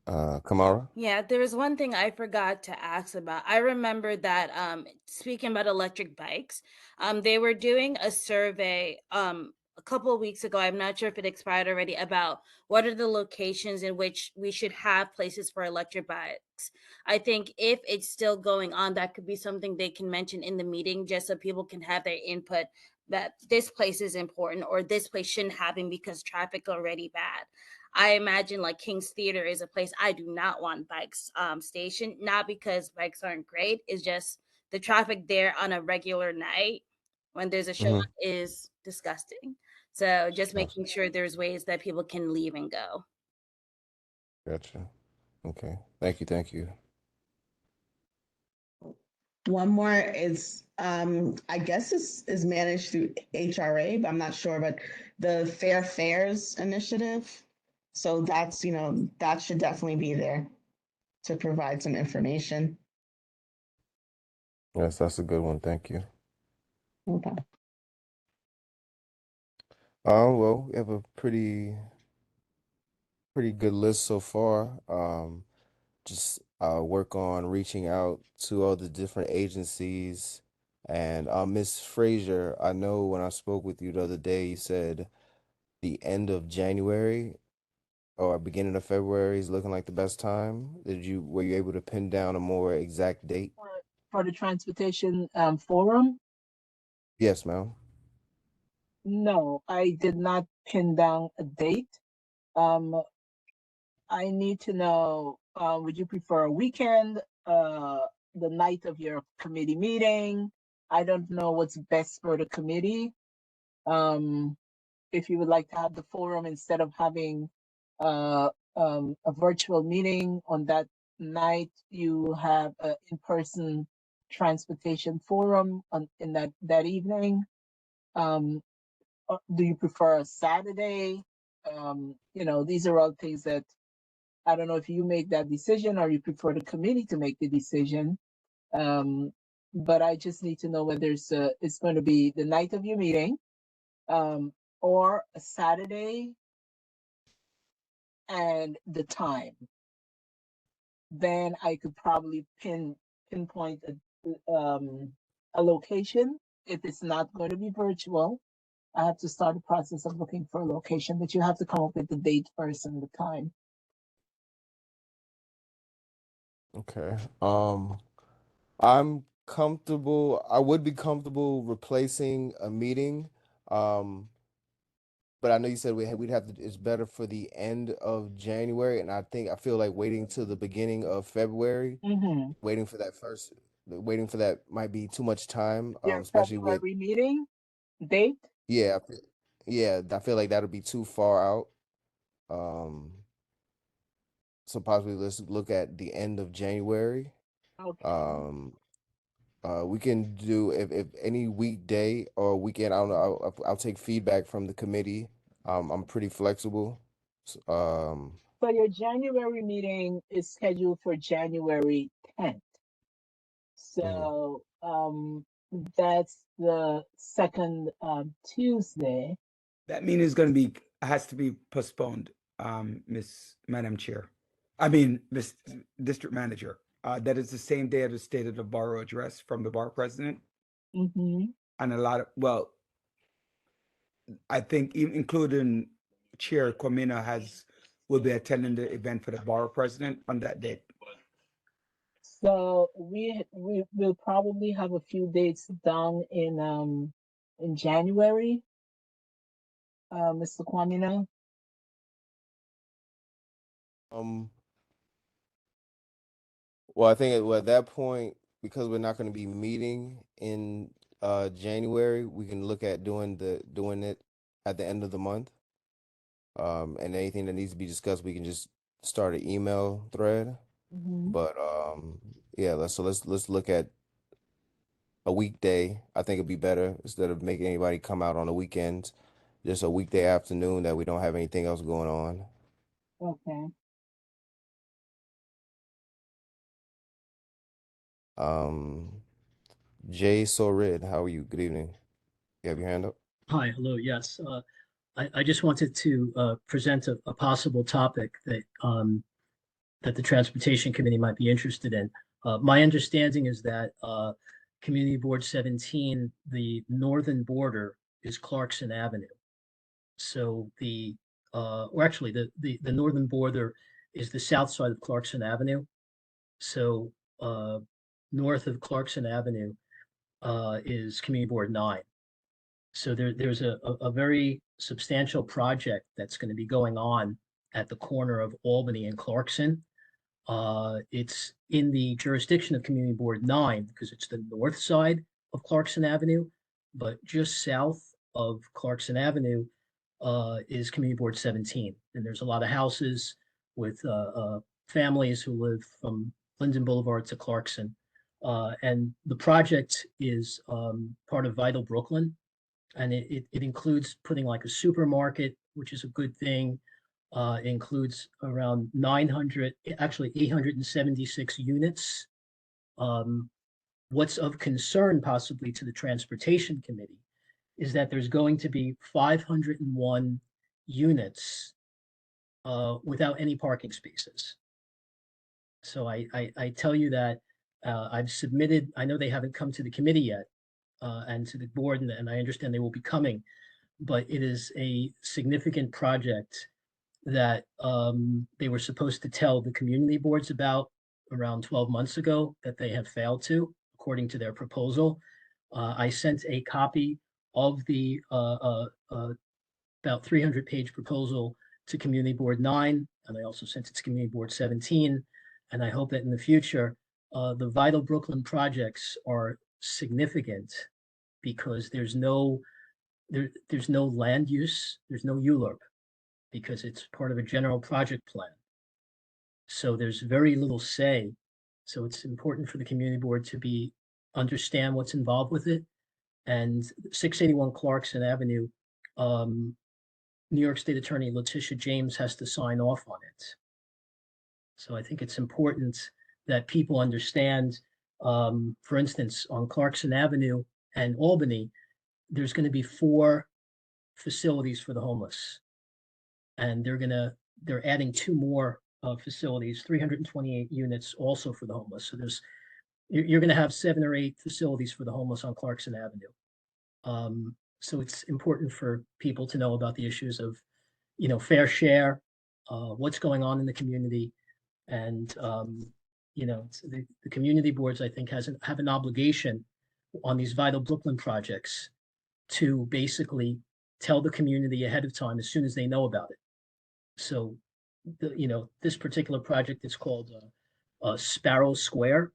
Kamara? Yeah, there was one thing I forgot to ask about. I remember that speaking about electric bikes, they were doing a survey a couple of weeks ago. I'm not sure if it expired already, about what are the locations in which we should have places for electric bikes. I think if it's still going on, that could be something they can mention in the meeting, just so people can have their input that this place is important or this place shouldn't happen because traffic already bad. I imagine like King's Theater is a place I do not want bikes stationed, not because bikes aren't great. It's just the traffic there on a regular night when there's a show is disgusting. So just making sure there's ways that people can leave and go. Gotcha. Okay. Thank you. Thank you. One more is, I guess this is managed through HRA, but I'm not sure, but the Fair Fares initiative. So that's, that should definitely be there to provide some information. Yes, that's a good one. Thank you. Okay. Well, we have a pretty pretty good list so far. Just work on reaching out to all the different agencies. And Miss Frazier, I know when I spoke with you the other day, you said the end of January or beginning of February is looking like the best time. Were you able to pin down a more exact date? For the transportation forum? Yes, ma'am. No, I did not pin down a date. I need to know, would you prefer a weekend, the night of your committee meeting? I don't know what's best for the committee. If you would like to have the forum instead of having a virtual meeting on that night, you have an in-person transportation forum in that evening. Do you prefer a Saturday? These are all things that I don't know if you make that decision or you prefer the committee to make the decision. But I just need to know whether it's going to be the night of your meeting, or a Saturday, and the time. Then I could probably pinpoint a location. If it's not going to be virtual, I have to start the process of looking for a location, but you have to come up with the date first and the time. Okay. I'm comfortable. I would be comfortable replacing a meeting. But I know you said we'd have to, it's better for the end of January, and I feel like waiting till the beginning of February, Mm-hmm. waiting for that might be too much time, Your especially with, February meeting date? yeah, yeah, I feel like that'll be too far out. Um, so possibly let's look at the end of January. Okay. Um, we can do if any weekday or weekend. I don't know. I'll take feedback from the committee. I'm pretty flexible. So your January meeting is scheduled for January 10th. Mhm. So that's the second Tuesday. That meeting is going to be has to be postponed, Madam Chair. I mean, Miss District Manager. That is the same day of the State of the Borough address from the Borough President, Mm-hmm. and a lot of I think including Chair Kwamina will be attending the event for the Borough President on that date. So we will probably have a few dates down in January, Mr. Kwamina. Um, well, I think at that point, because we're not going to be meeting in January, we can look at doing it at the end of the month. And anything that needs to be discussed, we can just start an email thread. Mm-hmm. But yeah, let's look at a weekday. I think it'd be better instead of making anybody come out on the weekend. Just a weekday afternoon that we don't have anything else going on. Okay. Jay Sorid, how are you? Good evening. You have your hand up? Hi, hello, yes. I just wanted to present a possible topic that the Transportation Committee might be interested in. My understanding is that Community Board 17, the northern border is Clarkson Avenue. So or actually the northern border is the south side of Clarkson Avenue. So north of Clarkson Avenue is Community Board 9. So there's a very substantial project that's going to be going on at the corner of Albany and Clarkson. It's in the jurisdiction of Community Board 9 because it's the north side of Clarkson Avenue, but just south of Clarkson Avenue is Community Board 17. And there's a lot of houses with families who live from Linden Boulevard to Clarkson. And the project is part of Vital Brooklyn. And it includes putting like a supermarket, which is a good thing. It includes around 876 units. What's of concern possibly to the Transportation Committee is that there's going to be 501 units without any parking spaces. So I tell you that I've submitted, I know they haven't come to the committee yet and to the board, and I understand they will be coming, but it is a significant project that they were supposed to tell the community boards about around 12 months ago that they have failed to, according to their proposal. I sent a copy of the about 300-page proposal to Community Board 9, and I also sent it to Community Board 17. And I hope that in the future, the Vital Brooklyn projects are significant because there's no land use, there's no ULURP, because it's part of a general project plan. So there's very little say. So it's important for the community board to understand what's involved with it. And 681 Clarkson Avenue, New York State Attorney Letitia James has to sign off on it. So I think it's important that people understand, for instance, on Clarkson Avenue and Albany, there's going to be 4 facilities for the homeless. And they're adding 2 more facilities, 328 units also for the homeless. So you're going to have 7 or 8 facilities for the homeless on Clarkson Avenue. So it's important for people to know about the issues of, fair share, what's going on in the community. And, the community boards, I think, have an obligation on these Vital Brooklyn projects to basically tell the community ahead of time as soon as they know about it. So, this particular project is called Sparrow Square,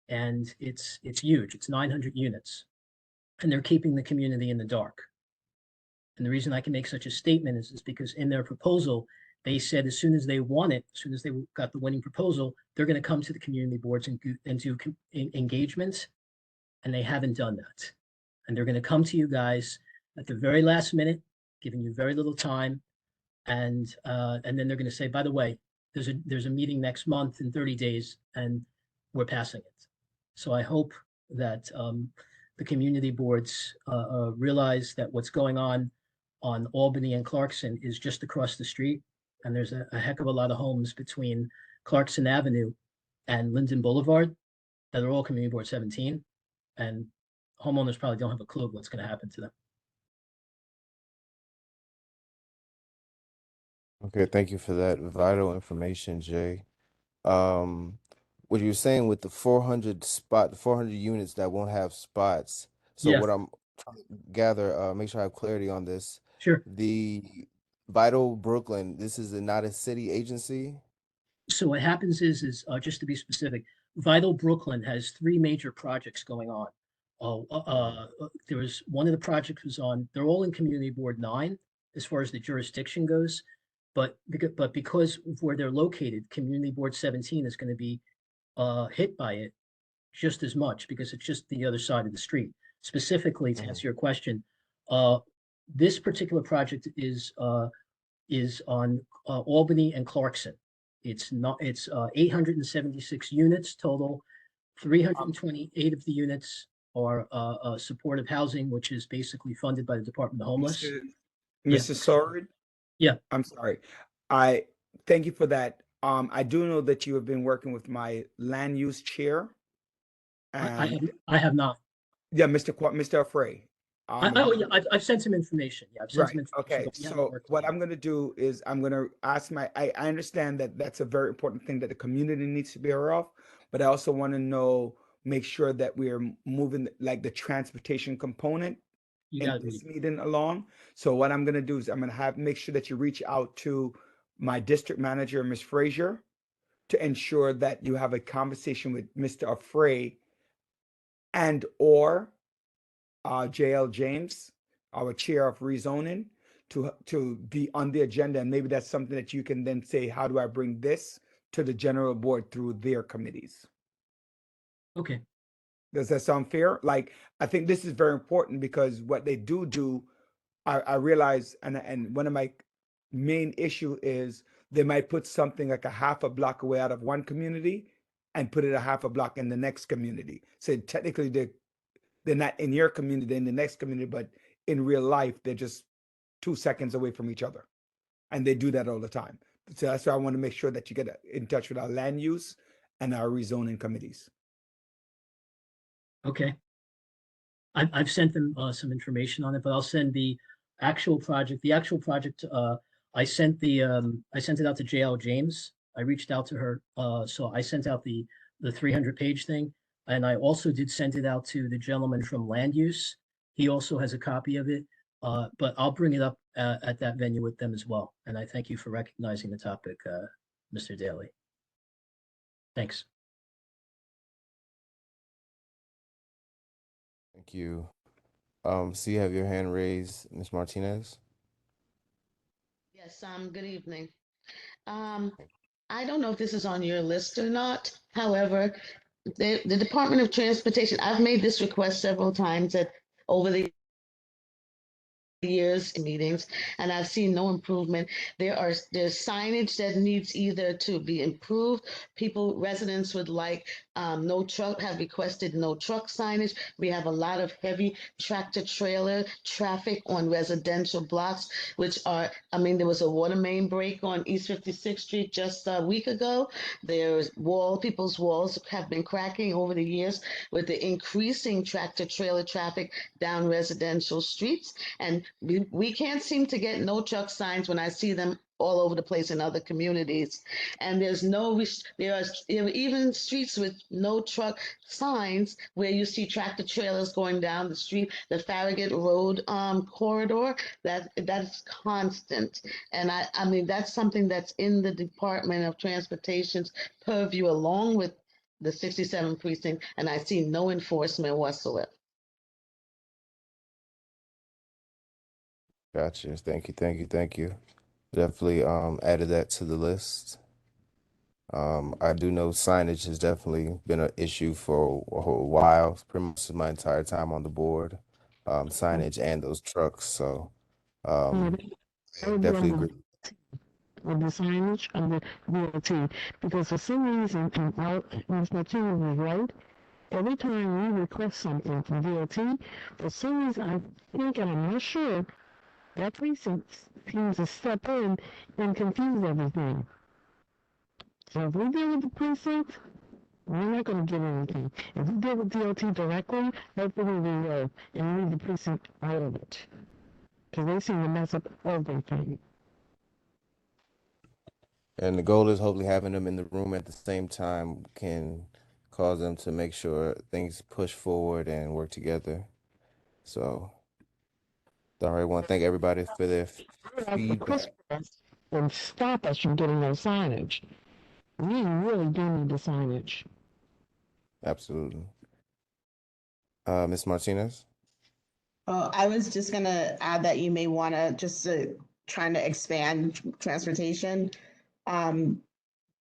and it's huge. It's 900 units, and they're keeping the community in the dark. And the reason I can make such a statement is because in their proposal, they said as soon as they won it, as soon as they got the winning proposal, they're going to come to the community boards and do engagements, and they haven't done that. And they're going to come to you guys at the very last minute, giving you very little time, and then they're going to say, by the way, there's a meeting next month in 30 days, and we're passing it. So I hope that the community boards realize that what's going on Albany and Clarkson is just across the street. And there's a heck of a lot of homes between Clarkson Avenue and Linden Boulevard that are all Community Board 17. And homeowners probably don't have a clue of what's going to happen to them. Okay, thank you for that vital information, Jay. What you're saying with the 400 units that won't have spots. So Yeah. what I'm trying to gather, make sure I have clarity on this. Sure. The Vital Brooklyn, this is not a city agency? So what happens is just to be specific, Vital Brooklyn has 3 major projects going on. There was one of the projects they're all in Community Board 9 as far as the jurisdiction goes, but because of where they're located, Community Board 17 is going to be hit by it just as much because it's just the other side of the street. Specifically, to answer your question, this particular project is on Albany and Clarkson. It's 876 units total. 328 of the units are supportive housing, which is basically funded by the Department of Homeless. Mr. Sorid? Yeah. I'm sorry. I thank you for that. I do know that you have been working with my land use chair. I have not. Yeah, Mr. Affray. I've sent some information. Yeah, I've sent some information. Okay, so what I'm going to do is I'm going to ask I understand that that's a very important thing that the community needs to be aware of, but I also want to make sure that we are moving like the transportation component in this meeting along. So what I'm going to do is I'm going to make sure that you reach out to my district manager, Ms. Frazier, to ensure that you have a conversation with Mr. Affray and or JL James, our chair of rezoning, to be on the agenda. And maybe that's something that you can then say, how do I bring this to the general board through their committees? Okay. Does that sound fair? Like, I think this is very important because what they do, I realize, and one of my main issue is they might put something like a half a block away out of one community and put it a half a block in the next community. So technically they're not in your community, they're in the next community, but in real life, they're just 2 seconds away from each other. And they do that all the time. So that's why I want to make sure that you get in touch with our land use and our rezoning committees. Okay. I've sent them some information on it, but I'll send the actual project. The actual project, I sent it out to JL James. I reached out to her, so I sent out the 300-page thing, and I also did send it out to the gentleman from Land Use. He also has a copy of it, but I'll bring it up at that venue with them as well. And I thank you for recognizing the topic, Mr. Daly. Thanks. Thank you. So you have your hand raised, Ms. Martinez. Yes, good evening. I don't know if this is on your list or not. However, the Department of Transportation, I've made this request several times over the years in meetings, and I've seen no improvement. There's signage that needs either to be improved. Residents would like no truck, have requested no truck signage. We have a lot of heavy tractor trailer traffic on residential blocks, which are, there was a water main break on East 56th Street just a week ago. People's walls have been cracking over the years with the increasing tractor trailer traffic down residential streets. And we can't seem to get no truck signs when I see them all over the place in other communities. And there are even streets with no truck signs where you see tractor trailers going down the street, the Farragut Road corridor, that's constant. And I mean, that's something that's in the Department of Transportation's purview along with the 67 precinct, and I see no enforcement whatsoever. Gotcha. Thank you. Definitely added that to the list. I do know signage has definitely been an issue for a whole while, pretty much my entire time on the board. Signage and those trucks. So definitely agree. Of the signage of the DOT, because for some reason, Ms. Martinez is right. Every time we request something from DOT, for some reason, I think, and I'm not sure, that precinct seems to step in and confuse everything. So if we deal with the precinct, we're not going to get anything. If we deal with DOT directly, hopefully we will, and leave the precinct out of it. Because they seem to mess up everything. And the goal is hopefully having them in the room at the same time can cause them to make sure things push forward and work together. So, all right, I want to thank everybody for their feedback. And stop us from getting no signage. We really do need the signage. Absolutely. Ms. Martinez? I was just going to add that you may want to trying to expand transportation,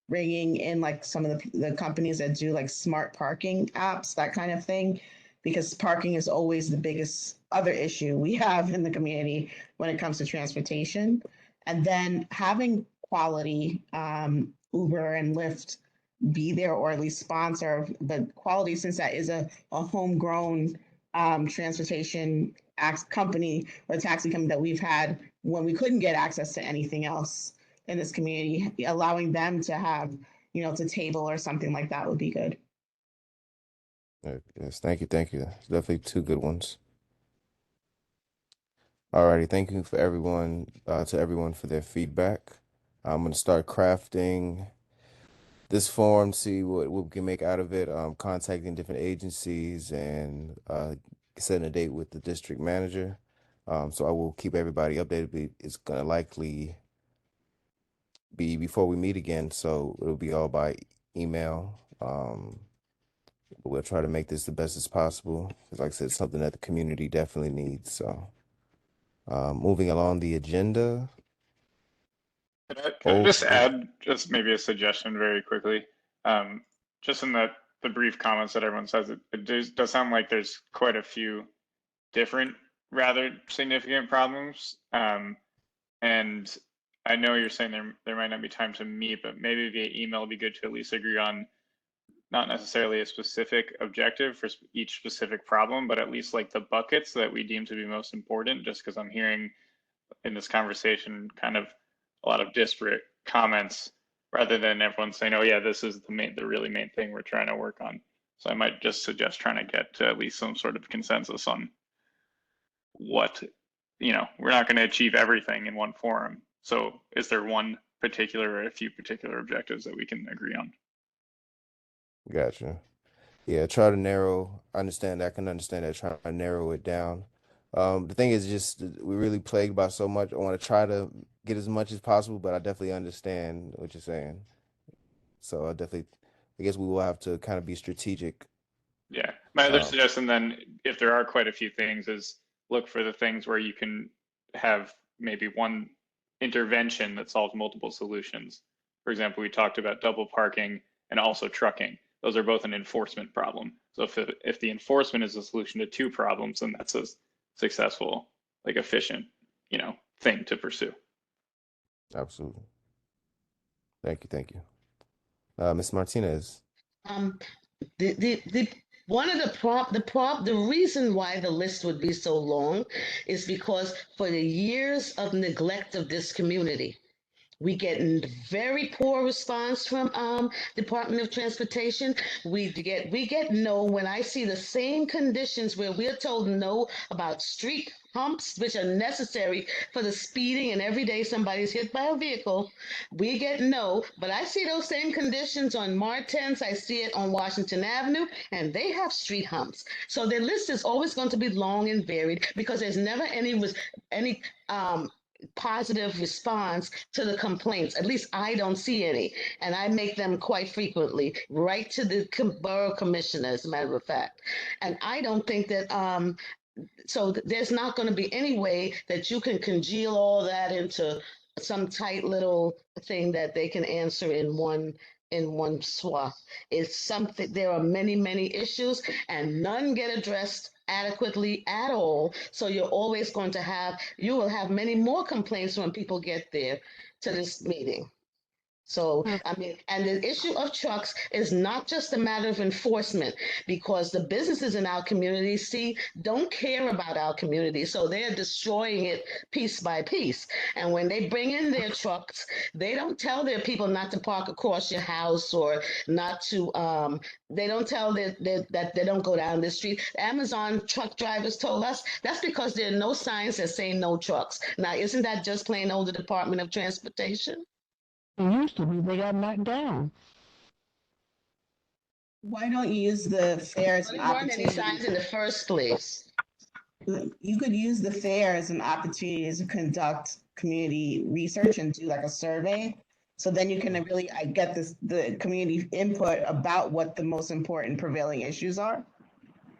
bringing in like some of the companies that do like smart parking apps, that kind of thing, because parking is always the biggest other issue we have in the community when it comes to transportation. And then having quality Uber and Lyft be there, or at least sponsor the quality, since that is a homegrown transportation company or taxi company that we've had when we couldn't get access to anything else in this community. Allowing them to have, to table or something like that would be good. Yes, thank you. Definitely two good ones. Alrighty, thank you for everyone for their feedback. I'm gonna start crafting this form, see what we can make out of it, contacting different agencies and setting a date with the district manager. So I will keep everybody updated. It's gonna likely be before we meet again, so it'll be all by email. But we'll try to make this the best as possible, because like I said, it's something that the community definitely needs. So moving along the agenda. Could I just add just maybe a suggestion very quickly? Just in the brief comments that everyone says, it does sound like there's quite a few different, rather significant problems. And I know you're saying there might not be time to meet, but maybe via email would be good to at least agree on not necessarily a specific objective for each specific problem, but at least like the buckets that we deem to be most important, just because I'm hearing in this conversation kind of a lot of disparate comments rather than everyone saying, oh yeah, this is the really main thing we're trying to work on. So I might just suggest trying to get to at least some sort of consensus on what, we're not going to achieve everything in one forum. So is there one particular or a few particular objectives that we can agree on? Gotcha. Yeah, try to narrow. I understand that. I can understand that. Trying to narrow it down. The thing is just we're really plagued by so much. I want to try to get as much as possible, but I definitely understand what you're saying. So I guess we will have to kind of be strategic. Yeah. My other Um, suggestion then, if there are quite a few things, is look for the things where you can have maybe one intervention that solves multiple solutions. For example, we talked about double parking and also trucking. Those are both an enforcement problem. So if the enforcement is a solution to two problems, then that's a successful, like efficient, thing to pursue. Absolutely. Thank you. Ms. Martinez. The one of the reason why the list would be so long is because for the years of neglect of this community, we get very poor response from Department of Transportation. We get no when I see the same conditions where we're told no about street humps, which are necessary for the speeding, and every day somebody's hit by a vehicle. We get no, but I see those same conditions on Martens. I see it on Washington Avenue, and they have street humps. So their list is always going to be long and varied because there's never any positive response to the complaints. At least I don't see any, and I make them quite frequently, right to the borough commissioner, as a matter of fact. And I don't think that there's not going to be any way that you can congeal all that into some tight little thing that they can answer in one swath. It's something. There are many issues, and none get addressed adequately at all. So you will have many more complaints when people get there to this meeting. So, I mean, and the issue of trucks is not just a matter of enforcement, because the businesses in our community don't care about our community. So they're destroying it piece by piece. And when they bring in their trucks, they don't tell their people not to park across your house or not to, they don't tell that they don't go down this street. Amazon truck drivers told us that's because there are no signs that say no trucks. Now, isn't that just plain old the Department of Transportation? It used to be, they got knocked down. Why don't you use the fair as an There weren't any opportunity? signs in the first place. You could use the fair as an opportunity to conduct community research and do like a survey. So then you can really get the community input about what the most important prevailing issues are.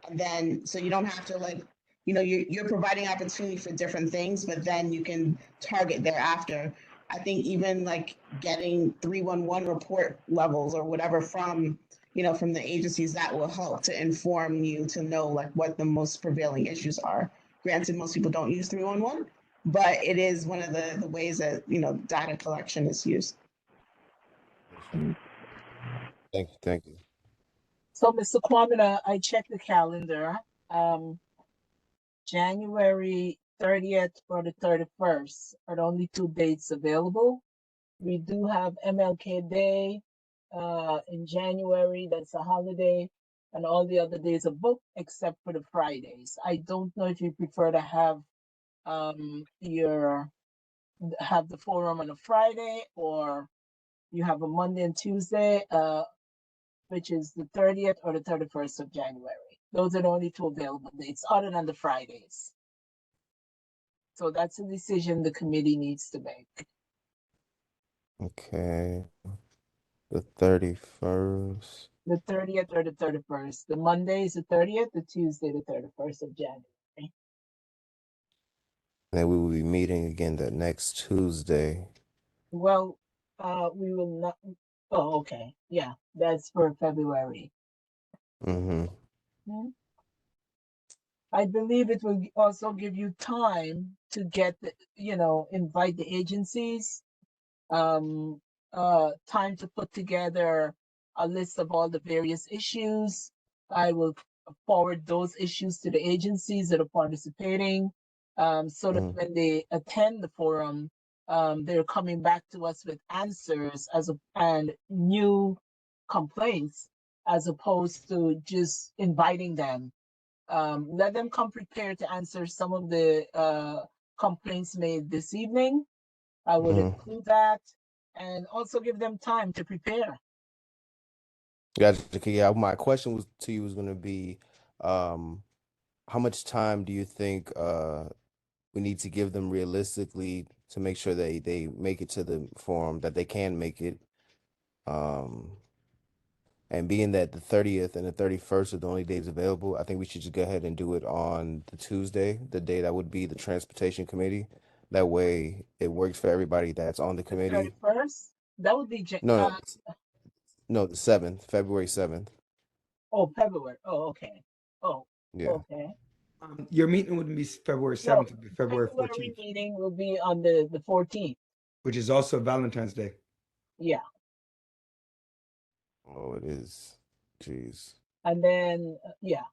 And then, so you don't have to you're providing opportunity for different things, but then you can target thereafter. I think even like getting 311 report levels or whatever from the agencies, that will help to inform you to know like what the most prevailing issues are. Granted, most people don't use 311, but it is one of the ways that, data collection is used. Thank you. So, Mr. Kwamina, I checked the calendar. January 30th or the 31st are the only 2 dates available. We do have MLK Day in January. That's a holiday, and all the other days are booked except for the Fridays. I don't know if you prefer to have the forum on a Friday, or you have a Monday and Tuesday, which is the 30th or the 31st of January. Those are the only 2 available dates other than the Fridays. So that's a decision the committee needs to make. Okay. The 31st. The 30th or the 31st. The Monday is the 30th, the Tuesday, the 31st of January. Then we will be meeting again that next Tuesday. Well, we will not. Oh, okay. Yeah, that's for February. Mm-hmm. I believe it will also give you time to get invite the agencies, time to put together a list of all the various issues. I will forward those issues to the agencies that are participating, so that when they attend the forum, they're coming back to us with answers and new complaints, as opposed to just inviting them. Let them come prepared to answer some of the complaints made this evening. I would Mhm. include that, and also give them time to prepare. Gotcha. Okay, yeah, my question was to you was going to be, how much time do you think we need to give them realistically to make sure they make it to the forum, that they can make it? And being that the 30th and the 31st are the only days available, I think we should just go ahead and do it on the Tuesday, the day that would be the transportation committee. That way it works for everybody that's on the The committee. 31st, that would be No, no, the 7th, February 7th. February. Oh, okay. Oh, Yeah. okay. Your meeting wouldn't be February No, 7th, it would be February February 14th, meeting will be on the 14th. which is also Valentine's Day. Yeah. Oh, it is. Jeez. And then, yeah,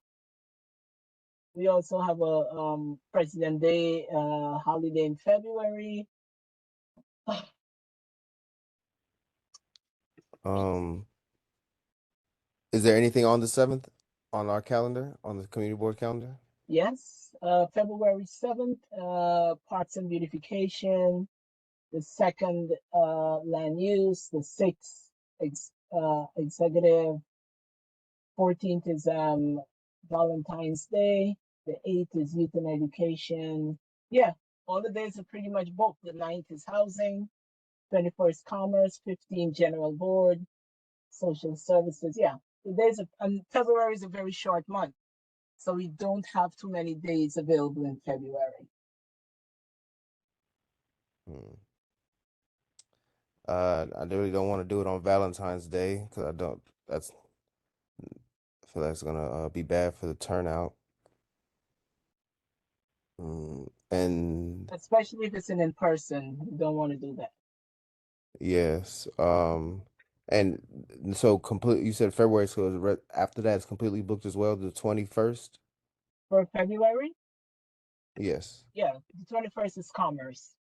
we also have a President Day holiday in February. Is there anything on the 7th on our calendar, on the community board calendar? Yes, February 7th, Parks and Beautification. The 2nd, Land Use. The 6th, Executive. 14th is Valentine's Day. The 8th is Youth and Education. Yeah, all the days are pretty much booked. The 9th is Housing. 21st Commerce. 15th General Board. Social Services. Yeah, the days of, and February is a very short month, so we don't have too many days available in February. I really don't want to do it on Valentine's Day because I feel that's gonna be bad for the turnout. And Especially if it's an in-person, we don't want to do that. yes, and so complete. You said February, so after that it's completely booked as well. The 21st. For February? Yes. Yeah, the 21st is Commerce.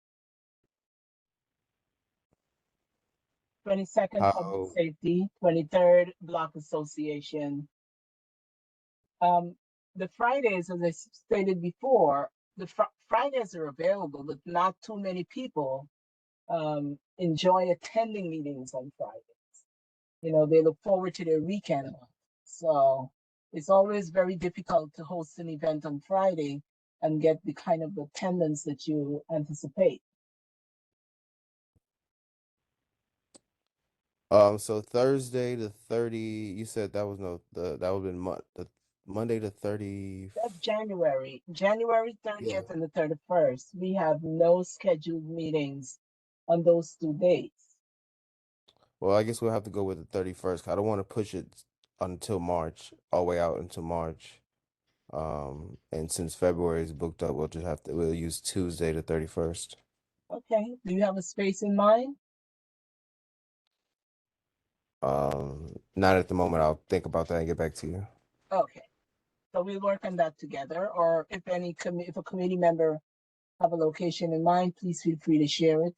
22nd, Public How? Safety. 23rd, Block Association. The Fridays, as I stated before, the Fridays are available, but not too many people enjoy attending meetings on Fridays. You know, they look forward to their weekend off. So it's always very difficult to host an event on Friday and get the kind of attendance that you anticipate. So Thursday the 30, you said that was that would have been the Monday the 30. That's January. January 30th Yeah. and the 31st. We have no scheduled meetings on those 2 dates. Well, I guess we'll have to go with the 31st. I don't want to push it until March, all the way out into March. And since February is booked up, we'll use Tuesday the 31st. Okay. Do you have a space in mind? Not at the moment. I'll think about that and get back to you. Okay. So we'll work on that together. Or if if a committee member have a location in mind, please feel free to share it.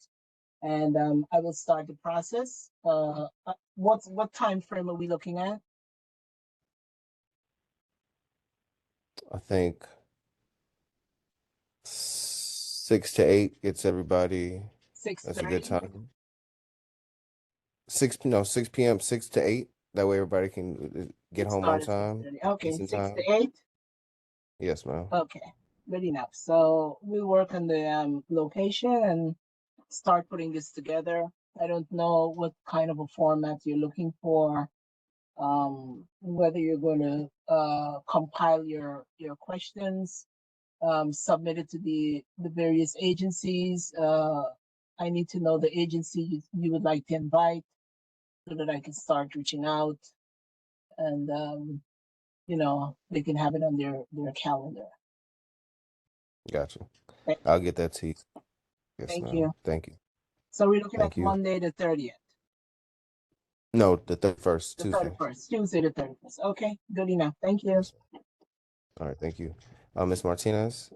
And I will start the process. What time frame are we looking at? I think 6 to 8 gets everybody. That's a good 6:30? time. 6 p.m. 6 to 8. That way everybody can get We'll home on start at time. 6:30. Okay, Decent 6 time. to 8? Yes, ma'am. Okay, good enough. So we'll work on the location and start putting this together. I don't know what kind of a format you're looking for. Whether you're going to compile your questions, submit it to the various agencies. I need to know the agency you would like to invite so that I can start reaching out, and you know, they can have it on their calendar. Gotcha. Okay. I'll get that to you. Yes, Thank ma'am. you. Thank you. So we're looking Thank at you. Monday the 30th. No, the 31st, The Tuesday. 31st, Tuesday the 31st. Okay, good enough. Thank you. Yes. All right, thank you. Ms. Martinez.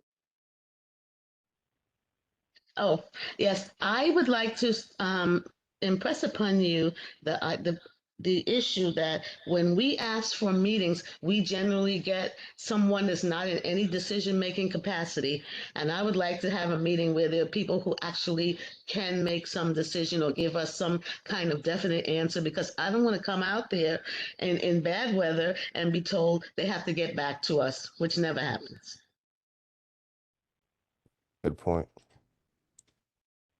Oh, yes, I would like to impress upon you the issue that when we ask for meetings, we generally get someone that's not in any decision-making capacity. And I would like to have a meeting where there are people who actually can make some decision or give us some kind of definite answer, because I don't want to come out there in bad weather and be told they have to get back to us, which never happens. Good point.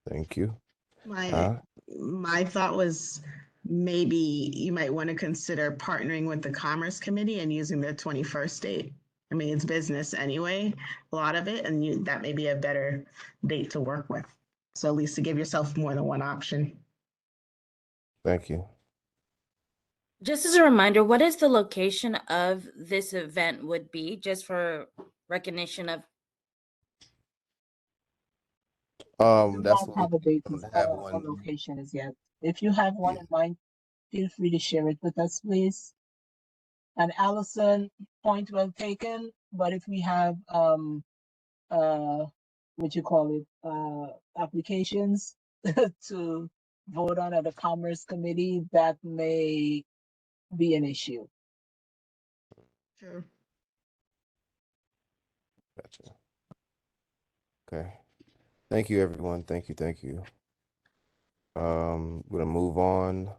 Thank you. My Uh, my thought was maybe you might want to consider partnering with the Commerce Committee and using the 21st date. I mean, it's business anyway, a lot of it, and that may be a better date to work with. So at least to give yourself more than one option. Thank you. Just as a reminder, what is the location of this event would be, just for recognition of? Do That's not what have a date we have or one. location as yet. If you have one Yeah. in mind, feel free to share it with us, please. And Allison, point well taken. But if we have what you call it, applications to vote on at the Commerce Committee, that may be an issue. Sure. Gotcha. Okay. Thank you, everyone. Thank you. Thank you. We're gonna move on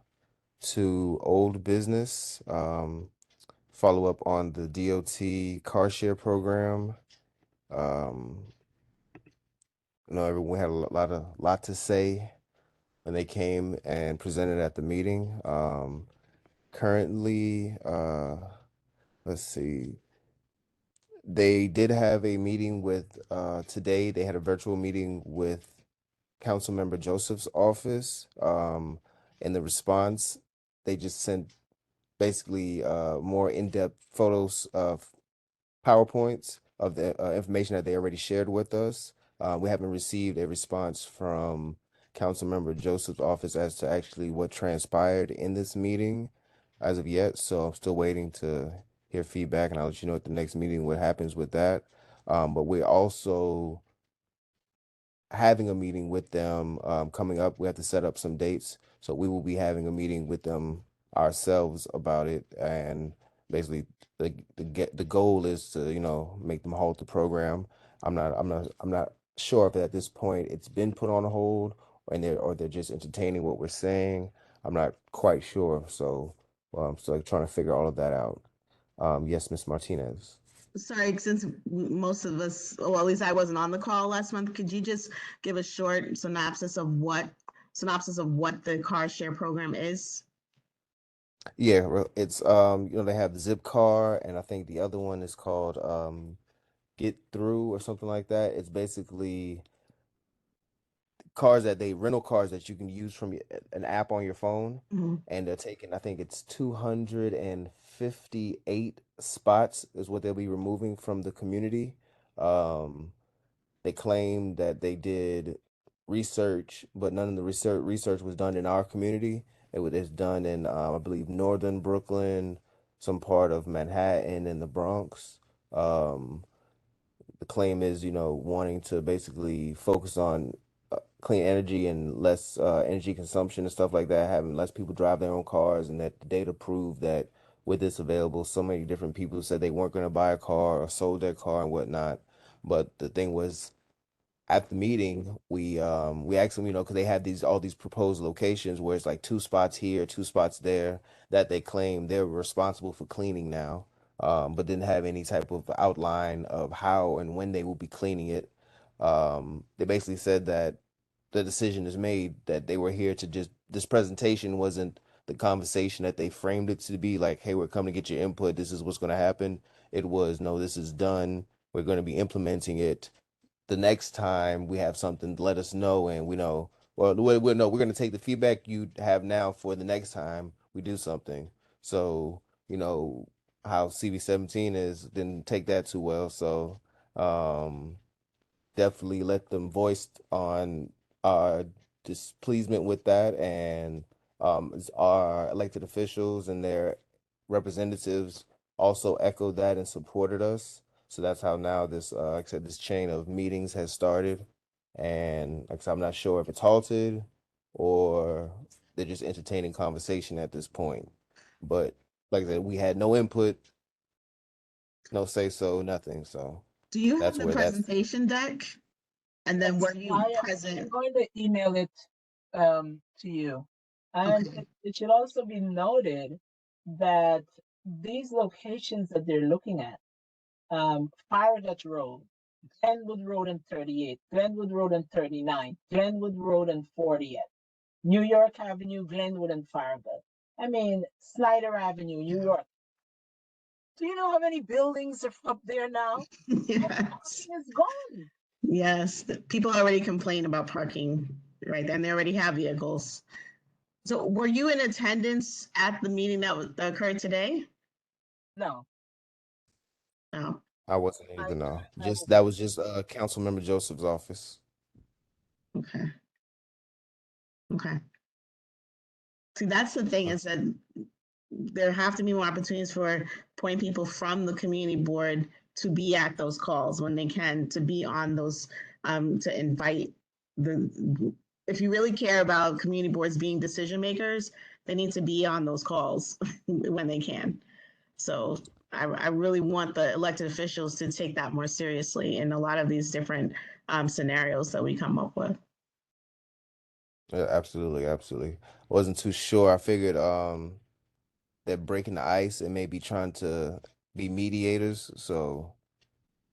to old business. Follow up on the DOT car share program. Everyone had a lot to say when they came and presented at the meeting. Currently, let's see. They did have a meeting with today. They had a virtual meeting with Councilmember Joseph's office. In the response, they just sent basically more in-depth photos of PowerPoints of the information that they already shared with us. We haven't received a response from Councilmember Joseph's office as to actually what transpired in this meeting as of yet. So I'm still waiting to hear feedback, and I'll let you know at the next meeting what happens with that. But we're also having a meeting with them coming up. We have to set up some dates. So we will be having a meeting with them ourselves about it. And basically the goal is to, make them halt the program. I'm not sure if at this point it's been put on hold or they're just entertaining what we're saying. I'm not quite sure. So I'm still trying to figure all of that out. Yes, Miss Martinez. Sorry, since most of us, or at least I wasn't on the call last month, could you just give a short synopsis of what the car share program is? Yeah, it's they have the Zip Car, and I think the other one is called Get Through or something like that. It's basically rental cars that you can use from an app on your phone, Mhm. and they're taking, I think it's 258 spots is what they'll be removing from the community. Um, They claim that they did research, but none of the research was done in our community. It's done in, I believe, northern Brooklyn, some part of Manhattan, and the Bronx. Um, the claim is, wanting to basically focus on clean energy and less energy consumption and stuff like that, having less people drive their own cars, and that the data proved that with this available, so many different people said they weren't going to buy a car or sold their car and whatnot. But the thing was, at the meeting, we asked them, because they had all these proposed locations where it's like 2 spots here, 2 spots there, that they claim they're responsible for cleaning now, but didn't have any type of outline of how and when they will be cleaning it. They basically said that the decision is made, that they were here to just, this presentation wasn't the conversation that they framed it to be, like, hey, we're coming to get your input, this is what's going to happen. It was, no, this is done, we're going to be implementing it. The next time we have something, let us know, and we know. Well, no, we're going to take the feedback you have now for the next time we do something. So, how CV17 is, didn't take that too well. So, um, definitely let them voice on our displeasement with that, and our elected officials and their representatives also echoed that and supported us. So that's how now this, like I said, this chain of meetings has started. And like I said, I'm not sure if it's halted or they're just entertaining conversation at this point. But like I said, we had no input, no say so, nothing. So Do you have that's the where that's presentation deck? And then were you I'm present? going to email it to you. And Okay. it should also be noted that these locations that they're looking at, Farragut Road, Glenwood Road and 38, Glenwood Road and 39, Glenwood Road and 40th, New York Avenue, Glenwood and Farragut. I mean, Snyder Avenue, New York. Do you know how many buildings are up there now? Yes. Parking is gone. Yes, people already complain about parking, right? And they already have vehicles. So were you in attendance at the meeting that occurred today? No, No. I wasn't I, either. No, I just that was just Councilmember Joseph's office. Okay. Okay. See, that's the thing is that there have to be more opportunities for point people from the community board to be at those calls when they can, to be on those, to invite the, if you really care about community boards being decision makers, they need to be on those calls when they can. So I really want the elected officials to take that more seriously in a lot of these different scenarios that we come up with. Yeah, absolutely, absolutely. Wasn't too sure. I figured they're breaking the ice and maybe trying to be mediators. So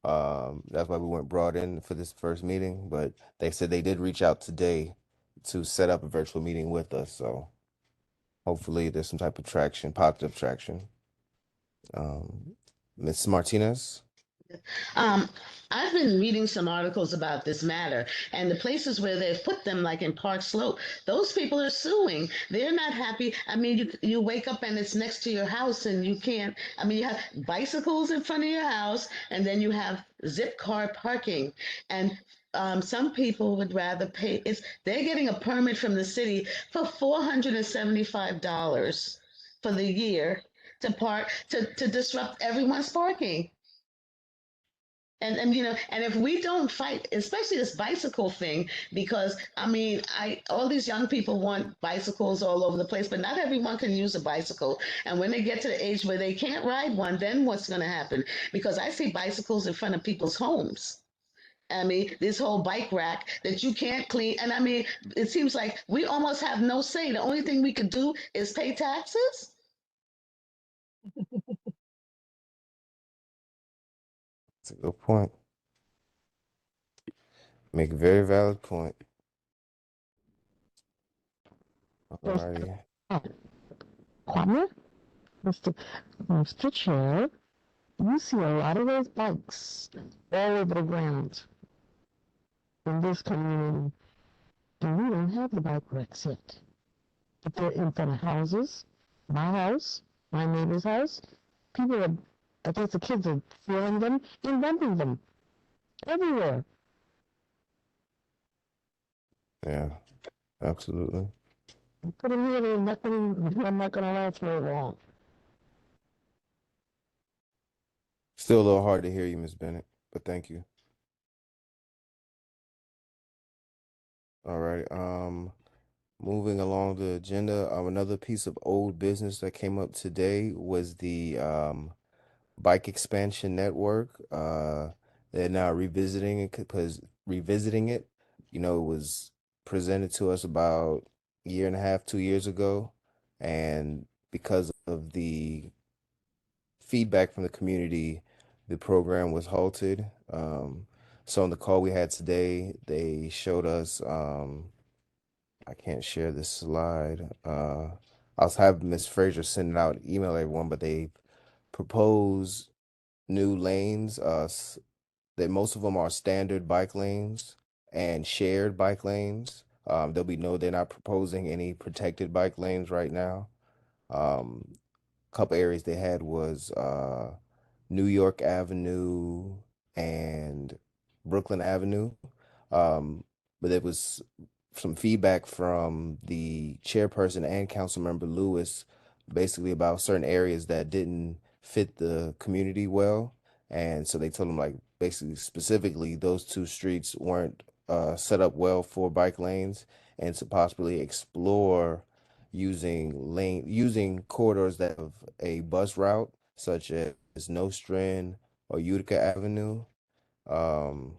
that's why we weren't brought in for this first meeting. But they said they did reach out today to set up a virtual meeting with us. So hopefully there's some type of traction, positive traction. Ms. Martinez. Um, I've been reading some articles about this matter, and the places where they've put them, like in Park Slope, those people are suing. They're not happy. I mean, you wake up and it's next to your house, and you can't. I mean, you have bicycles in front of your house, and then you have zip car parking, and some people would rather pay. They're getting a permit from the city for $475 for the year to park to disrupt everyone's parking. And you know, and if we don't fight, especially this bicycle thing, because I mean, I all these young people want bicycles all over the place, but not everyone can use a bicycle. And when they get to the age where they can't ride one, then what's going to happen? Because I see bicycles in front of people's homes. I mean, this whole bike rack that you can't clean. And I mean, it seems like we almost have no say. The only thing we could do is pay taxes. That's a good point. Make a very valid point. Alrighty. Kwame, Mr. Chair, you see a lot of those bikes all over the ground in this community. And we don't have the bike racks yet. But they're in front of houses, my house, my neighbor's house. People are, I guess the kids are stealing them and renting them everywhere. Yeah, absolutely. Put them here, they're not gonna, I'm not gonna last very long. Still a little hard to hear you, Ms. Bennett, but thank you. All right. Moving along the agenda, another piece of old business that came up today was the bike expansion network. They're now revisiting it because it was presented to us about a year and a half, 2 years ago, and because of the feedback from the community, the program was halted. So on the call we had today, they showed us. I can't share this slide. I'll have Miss Frazier send it out, email everyone, but they propose new lanes. That most of them are standard bike lanes and shared bike lanes. They're not proposing any protected bike lanes right now. Couple areas they had was New York Avenue and Brooklyn Avenue. But there was some feedback from the chairperson and council member Lewis, basically about certain areas that didn't fit the community well. And so they told them, like, basically specifically those two streets weren't set up well for bike lanes, and to possibly explore using corridors that have a bus route, such as Nostrand or Utica Avenue. Um,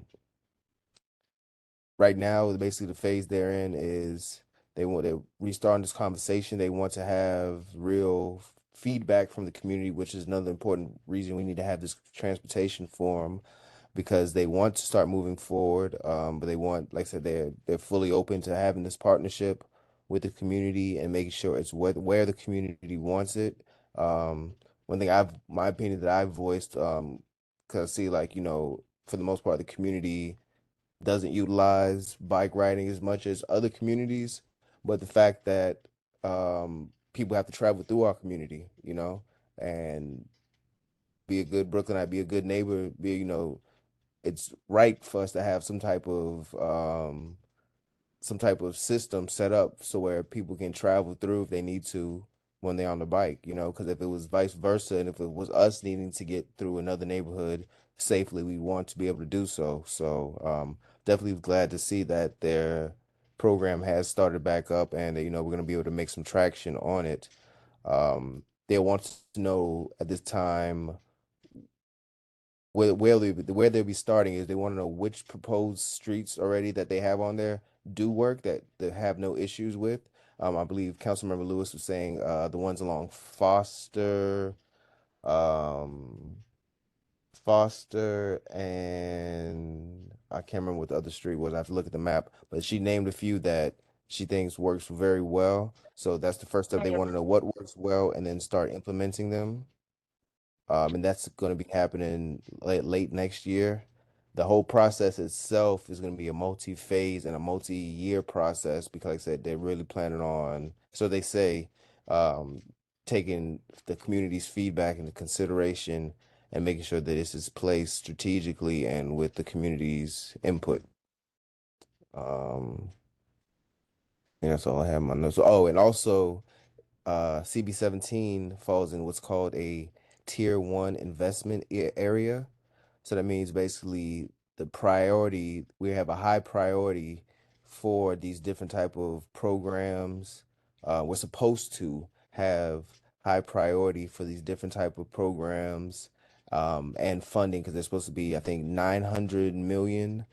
right now, basically the phase they're in is they're restarting this conversation. They want to have real feedback from the community, which is another important reason we need to have this transportation forum, because they want to start moving forward. But they want, like I said, they're fully open to having this partnership with the community and making sure it's where the community wants it. One thing my opinion that I've voiced, because I see, like, for the most part, the community doesn't utilize bike riding as much as other communities, but the fact that people have to travel through our community, and be a good Brooklynite, be a good neighbor, it's right for us to have some type of system set up so where people can travel through if they need to when they're on the bike, because if it was vice versa and if it was us needing to get through another neighborhood safely, we want to be able to do so. So definitely glad to see that their program has started back up, and we're going to be able to make some traction on it. They want to know at this time where they'll be starting is they want to know which proposed streets already that they have on there do work, that they have no issues with. I believe Councilmember Lewis was saying the ones along um, Foster, and I can't remember what the other street was. I have to look at the map, but she named a few that she thinks works very well. So that's the first step. They want to know what works well and then start implementing them. And that's going to be happening late next year. The whole process itself is going to be a multi-phase and a multi-year process because, like I said, they're really planning on, so they say, taking the community's feedback into consideration and making sure that this is placed strategically and with the community's input. Yeah, that's all I have in my notes. Oh, and also, CB17 falls in what's called a Tier 1 investment area. So that means basically we have a high priority for these different type of programs. We're supposed to have high priority for these different type of programs and funding, because there's supposed to be, I think, 900 million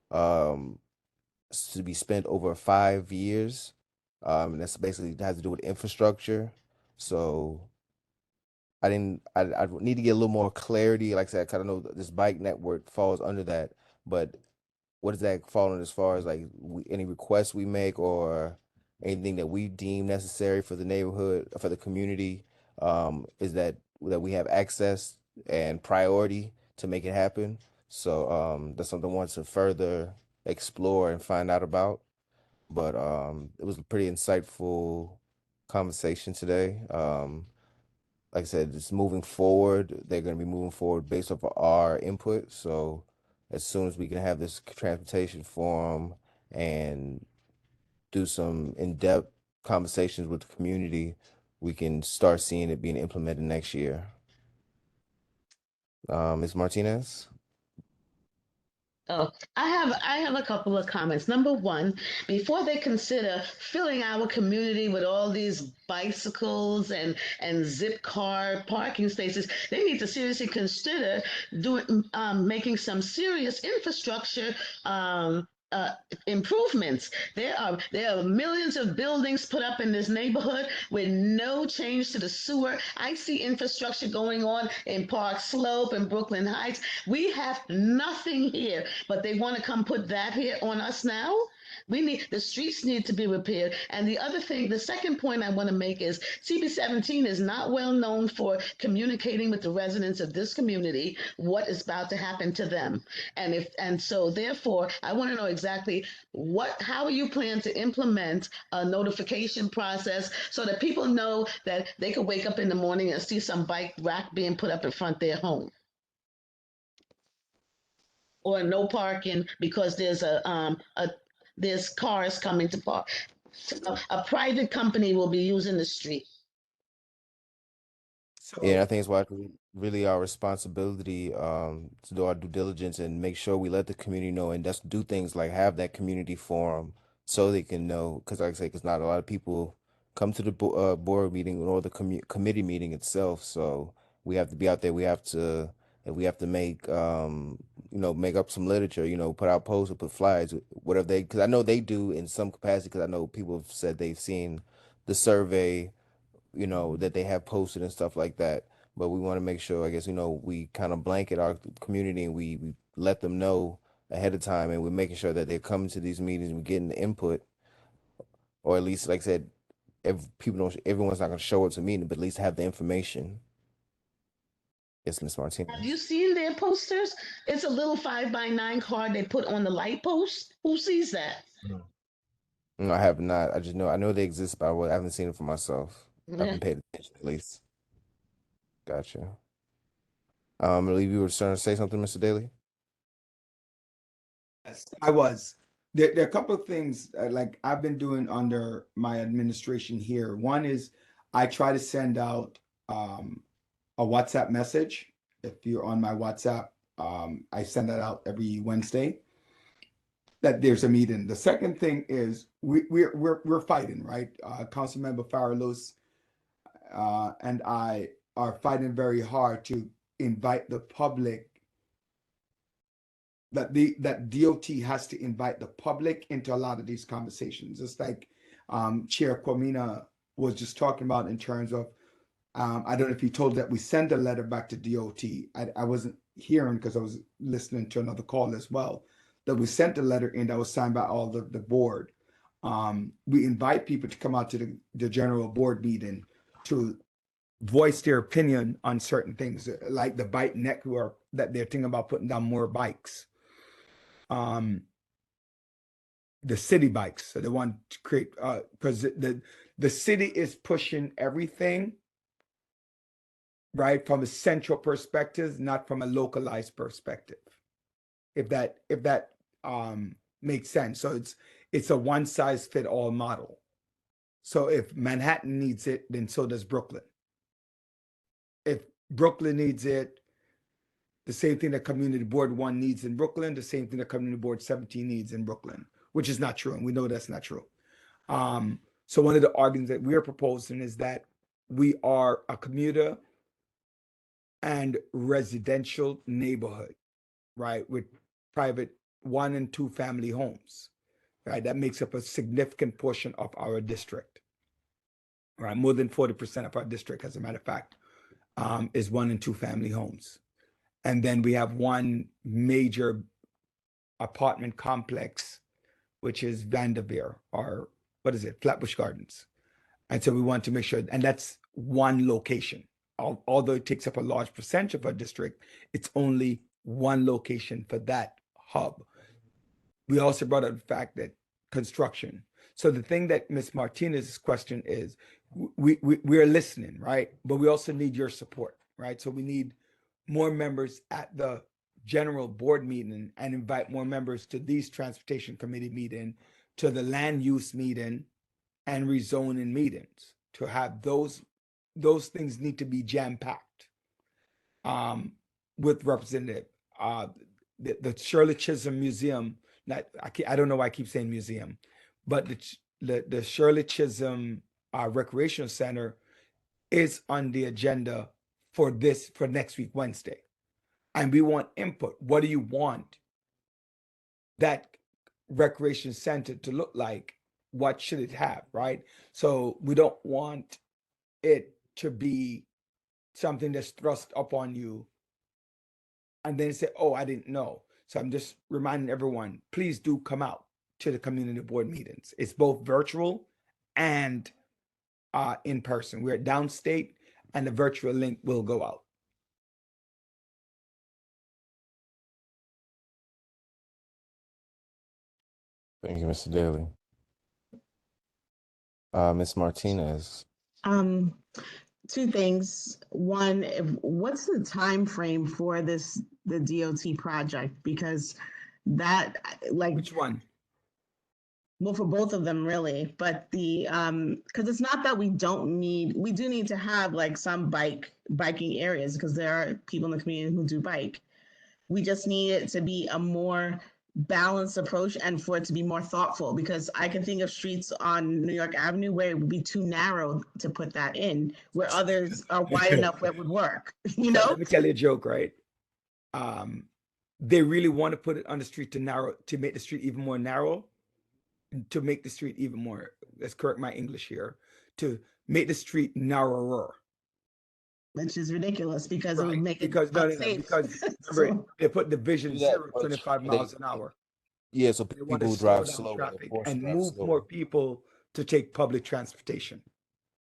um, to be spent over 5 years. And that's basically has to do with infrastructure. So I need to get a little more clarity. Like I said, I kind of know that this bike network falls under that, but what does that fall under as far as like any requests we make or anything that we deem necessary for the neighborhood, for the community? Is that we have access and priority to make it happen? So that's something I want to further explore and find out about. But it was a pretty insightful conversation today. Like I said, it's moving forward. They're going to be moving forward based off of our input. So as soon as we can have this transportation forum and do some in-depth conversations with the community, we can start seeing it being implemented next year. Ms. Martinez? Oh, I have a couple of comments. Number one, before they consider filling our community with all these bicycles and zip car parking spaces, they need to seriously consider making some serious infrastructure improvements. There are millions of buildings put up in this neighborhood with no change to the sewer. I see infrastructure going on in Park Slope and Brooklyn Heights. We have nothing here, but they want to come put that here on us now. The streets need to be repaired. And the second point I want to make is CB17 is not well known for communicating with the residents of this community what is about to happen to them. And so therefore, I want to know exactly how you plan to implement a notification process so that people know that they could wake up in the morning and see some bike rack being put up in front of their home. Or no parking because there's cars coming to park. A private company will be using the street. Yeah, I So think it's why it's really our responsibility to do our due diligence and make sure we let the community know, and that's do things like have that community forum so they can know. Because like I say, because not a lot of people come to the board meeting or the committee meeting itself. So we have to be out there. We have to and we have to make make up some literature. Put out posts or put flyers, whatever they. Because I know they do in some capacity. Because I know people have said they've seen the survey that they have posted and stuff like that. But we want to make sure, I guess, we kind of blanket our community and we let them know ahead of time, and we're making sure that they're coming to these meetings, we're getting the input, or at least, like I said, everyone's not going to show up to meeting, but at least have the information. Yes, Ms. Have you Martinez. seen their posters? It's a little 5x9 card they put on the light post. Who sees that? No, I have not. I know they exist, but I haven't seen it for myself. I haven't paid attention at least. Gotcha. I believe you were trying to say something, Mr. Daly. yes, I was. There are a couple of things like I've been doing under my administration here. One is I try to send out a WhatsApp message. If you're on my WhatsApp, I send that out every Wednesday that there's a meeting. The second thing is we're fighting, right? Councilmember Farrellos and I are fighting very hard to invite the public. That DOT has to invite the public into a lot of these conversations. Just like Chair Kwamina was just talking about in terms of, I don't know if you told that we send a letter back to DOT. I wasn't hearing because I was listening to another call as well, that we sent a letter in that was signed by all the board. We invite people to come out to the general board meeting to voice their opinion on certain things, like the bike network that they're thinking about putting down more bikes. The city bikes, so they want to create because the city is pushing everything right from a central perspective, not from a localized perspective. If that makes sense. So it's a one size fit all model. So if Manhattan needs it, then so does Brooklyn. If Brooklyn needs it, the same thing that Community Board 1 needs in Brooklyn, the same thing that Community Board 17 needs in Brooklyn, which is not true, and we know that's not true. So one of the arguments that we are proposing is that we are a commuter and residential neighborhood, right, with private 1 and 2 family homes, right? That makes up a significant portion of our district, right? More than 40% of our district, as a matter of fact, is 1 and 2 family homes. And then we have one major apartment complex, which is Vanderveer, or what is it, Flatbush Gardens. And so we want to make sure, and that's one location. Although it takes up a large percentage of our district, it's only one location for that hub. We also brought up the fact that construction. So the thing that Ms. Martinez's question is, we're listening, right? But we also need your support, right? So we need more members at the general board meeting and invite more members to these transportation committee meeting, to the land use meeting and rezoning meetings, to have those things need to be jam-packed with representative. The Shirley Chisholm Museum, I don't know why I keep saying museum, but the Shirley Chisholm Recreational Center is on the agenda for next week, Wednesday. And we want input. What do you want that recreation center to look like? What should it have, right? So we don't want it to be something that's thrust upon you and then say, oh, I didn't know. So I'm just reminding everyone, please do come out to the community board meetings. It's both virtual and in person. We're at Downstate, and the virtual link will go out. Thank you, Mr. Daly. Ms. Martinez. 2 things. One, what's the time frame for the DOT project? Because that, like, Which one? Well, for both of them, really, but the because it's not that we don't need, we do need to have like some biking areas because there are people in the community who do bike. We just need it to be a more balanced approach and for it to be more thoughtful because I can think of streets on New York Avenue where it would be too narrow to put that in, where others are wide enough where it would work, you So know? let me tell you a joke, right? They really want to put it on the street to make the street even more narrow, to make the street even more, let's correct my English here, to make the street narrower. Which is ridiculous because it would Right, make it because unsafe. because remember So, they put the vision Do that, 0 but 25 they, miles an hour. yeah, so They want to people who slow drive down slower, they're traffic forced to and drive move slower. more people to take public transportation.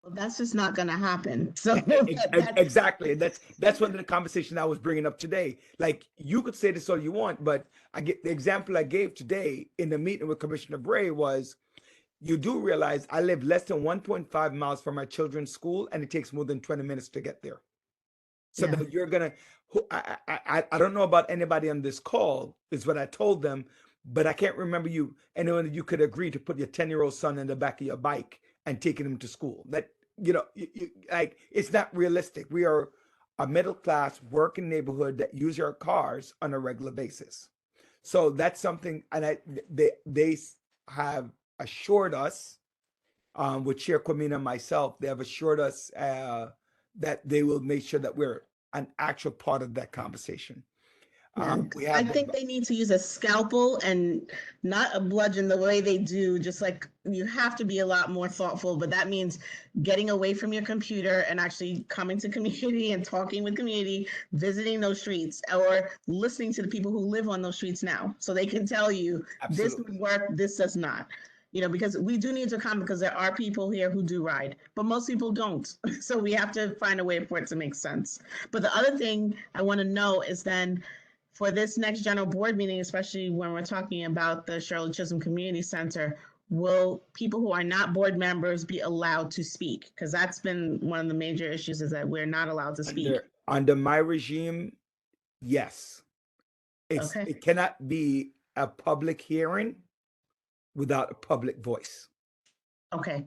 well, that's just not going to happen. So Exactly. That's one of the conversation I was bringing up today. Like you could say this all you want, but I get the example I gave today in the meeting with Commissioner Bray was you do realize I live less than 1.5 miles from my children's school and it takes more than 20 minutes to get there. So Yeah. that you're gonna I don't know about anybody on this call is what I told them, but I can't remember anyone you could agree to put your 10-year-old son in the back of your bike and taking him to school. That like it's not realistic. We are a middle class working neighborhood that use our cars on a regular basis. So that's something, and they have assured us, with Chair Kwamina and myself, they have assured us that they will make sure that we're an actual part of that conversation. We I have think they need to use a scalpel and not a bludgeon the way they do. Just like you have to be a lot more thoughtful, but that means getting away from your computer and actually coming to community and talking with community, visiting those streets or listening to the people who live on those streets now. So they can tell you this Absolutely. would work, this does not. You know, because we do need to come because there are people here who do ride, but most people don't. So we have to find a way for it to make sense. But the other thing I want to know is then for this next general board meeting, especially when we're talking about the Shirley Chisholm Community Center, will people who are not board members be allowed to speak? Because that's been one of the major issues is that we're not allowed to speak. under my regime, yes. Okay. It cannot be a public hearing without a public voice. Okay.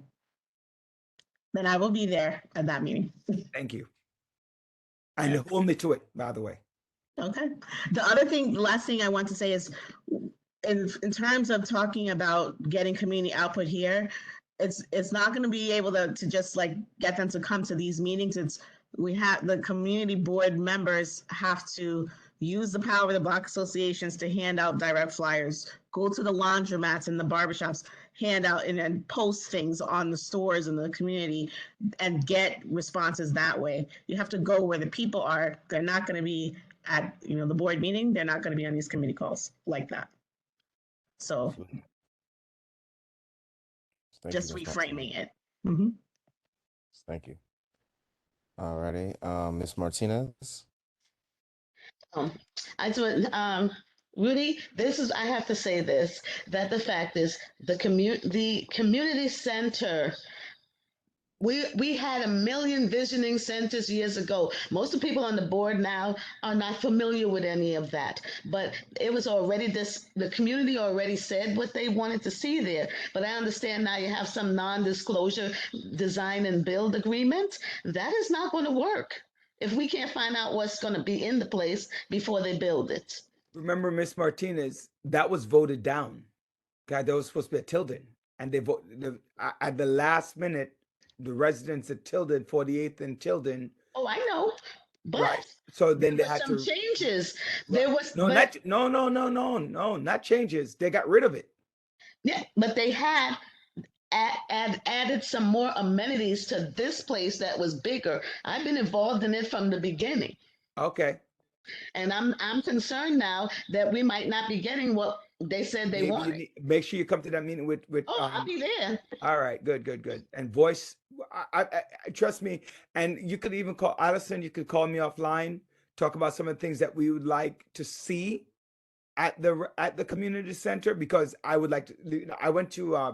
Then I will be there at that meeting. Thank you. And hold me to it, by the way. Okay. The other thing, the last thing I want to say is in terms of talking about getting community output here, it's not going to be able to just like get them to come to these meetings. We have the community board members have to use the power of the block associations to hand out direct flyers, go to the laundromats and the barbershops, hand out and post things on the stores in the community and get responses that way. You have to go where the people are. They're not going to be at the board meeting. They're not going to be on these committee calls like that. So just reframing it. Mm-hmm. Thank you. All righty, Ms. Martinez. I do. Rudy, I have to say this, that the fact is the community center, we had 1 million visioning centers years ago. Most of the people on the board now are not familiar with any of that, but it was already the community already said what they wanted to see there. But I understand now you have some non-disclosure design and build agreement. That is not going to work if we can't find out what's going to be in the place before they build it. Remember, Ms. Martinez, that was voted down. God, that was supposed to be at Tilden. And they voted at the last minute, the residents at Tilden, 48th and Tilden. Oh, I know. But right. So then they had some to changes. Right. There was no, not changes. They got rid of it. Yeah, but they had added some more amenities to this place that was bigger. I've been involved in it from the beginning. Okay. And I'm concerned now that we might not be getting what they said they wanted. Make sure you come to that meeting with. I'll be there. All right, good. And voice, I trust me. And you could even call Allison. You could call me offline. Talk about some of the things that we would like to see at the community center, because I would like to. I went to. I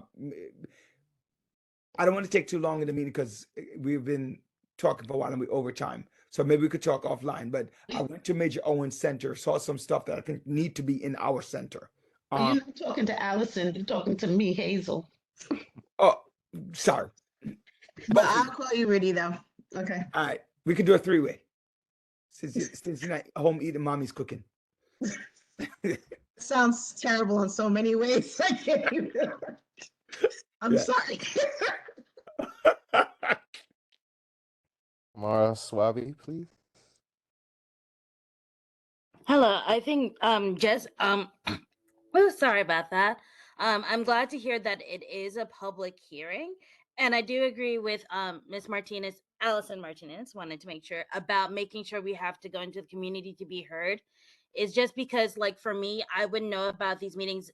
don't want to take too long in the meeting because we've been talking for a while and we're over time. So maybe we could talk offline. But I went to Major Owens Center, saw some stuff that I think need to be in our center. You're not talking to Allison, you're talking to me, Hazel. Oh, sorry. But Both of I'll you. call you Rudy though. Okay. All right, we can do a three-way. Since you're not home eating, mommy's cooking. Sounds terrible in so many ways. I can't even. I'm Yeah. sorry. Mara Swaby, please. Hello, I think just oh, sorry about that. I'm glad to hear that it is a public hearing, and I do agree with Miss Martinez, Allison Martinez, wanted to make sure about making sure we have to go into the community to be heard. Is just because, like, for me, I wouldn't know about these meetings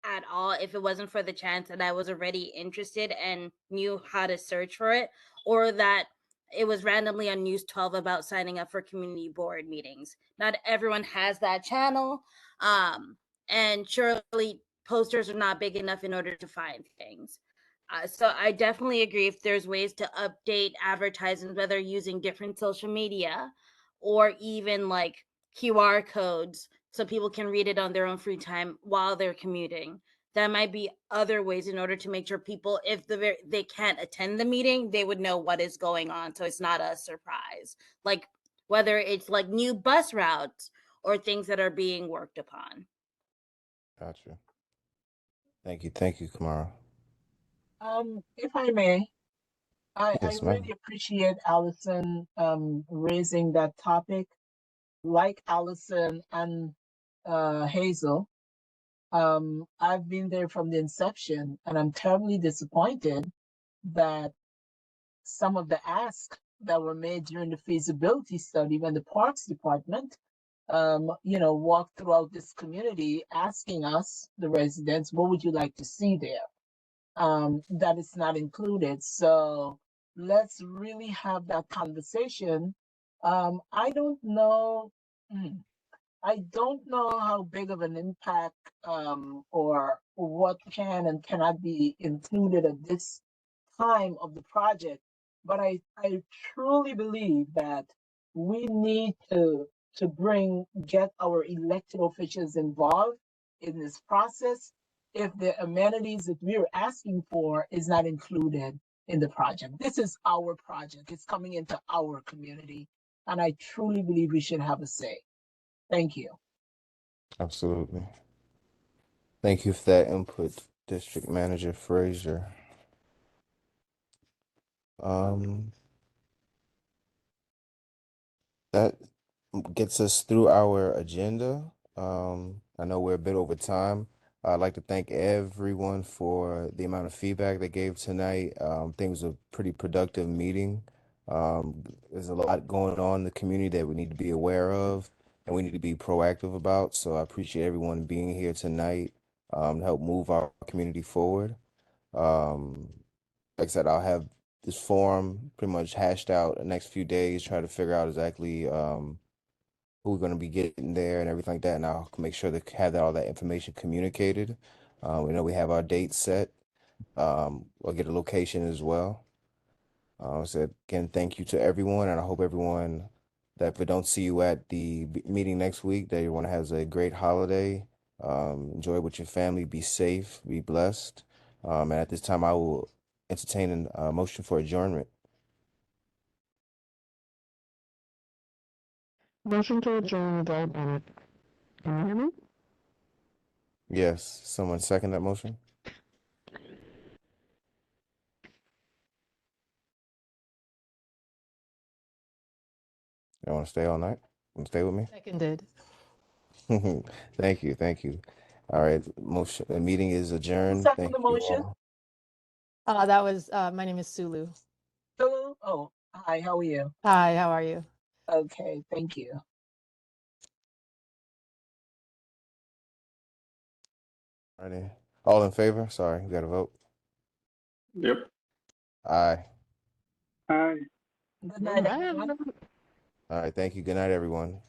at all if it wasn't for the chance that I was already interested and knew how to search for it, or that it was randomly on News 12 about signing up for community board meetings. Not everyone has that channel. And surely posters are not big enough in order to find things. So I definitely agree if there's ways to update advertisements, whether using different social media or even like QR codes so people can read it on their own free time while they're commuting. That might be other ways in order to make sure people, if they can't attend the meeting, they would know what is going on, so it's not a surprise. Like whether it's like new bus routes or things that are being worked upon. Gotcha. Thank you, Kamara. If I may, I Yes, ma'am. really appreciate Allison raising that topic. Like Allison and Hazel, I've been there from the inception, and I'm terribly disappointed that some of the asks that were made during the feasibility study when the Parks Department, walked throughout this community asking us, the residents, what would you like to see there? That is not included. So let's really have that conversation. I don't know. I don't know how big of an impact or what can and cannot be included at this time of the project, but I truly believe that we need to get our elected officials involved in this process if the amenities that we're asking for is not included in the project. This is our project. It's coming into our community, and I truly believe we should have a say. Thank you. Absolutely. Thank you for that input, District Manager Frazier. That gets us through our agenda. I know we're a bit over time. I'd like to thank everyone for the amount of feedback they gave tonight. I think it was a pretty productive meeting. There's a lot going on in the community that we need to be aware of and we need to be proactive about. So I appreciate everyone being here tonight to help move our community forward. Like I said, I'll have this forum pretty much hashed out the next few days, try to figure out exactly who we're going to be getting there and everything like that. And I'll make sure to have all that information communicated. We know we have our date set. We'll get a location as well. So again, thank you to everyone, and I hope everyone that if we don't see you at the meeting next week, that everyone has a great holiday. Enjoy it with your family. Be safe. Be blessed. And at this time, I will entertain a motion for adjournment. Motion to adjourn without Bennett. Can you hear me? Yes. Someone second that motion? You want to stay all night? Want to stay with me? Seconded. Thank you. Thank you. All right. Motion. The meeting is adjourned. Second Thank the you motion. all. That was my name is Sulu. Hello. Oh, hi. How are you? Hi, how are you? Okay. Thank you. Alrighty. All in favor? Sorry, we got to vote. Yep. Aye. Aye. Good night, everyone. All right. Thank you. Good night, everyone.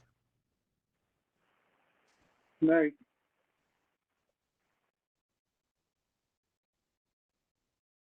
Night.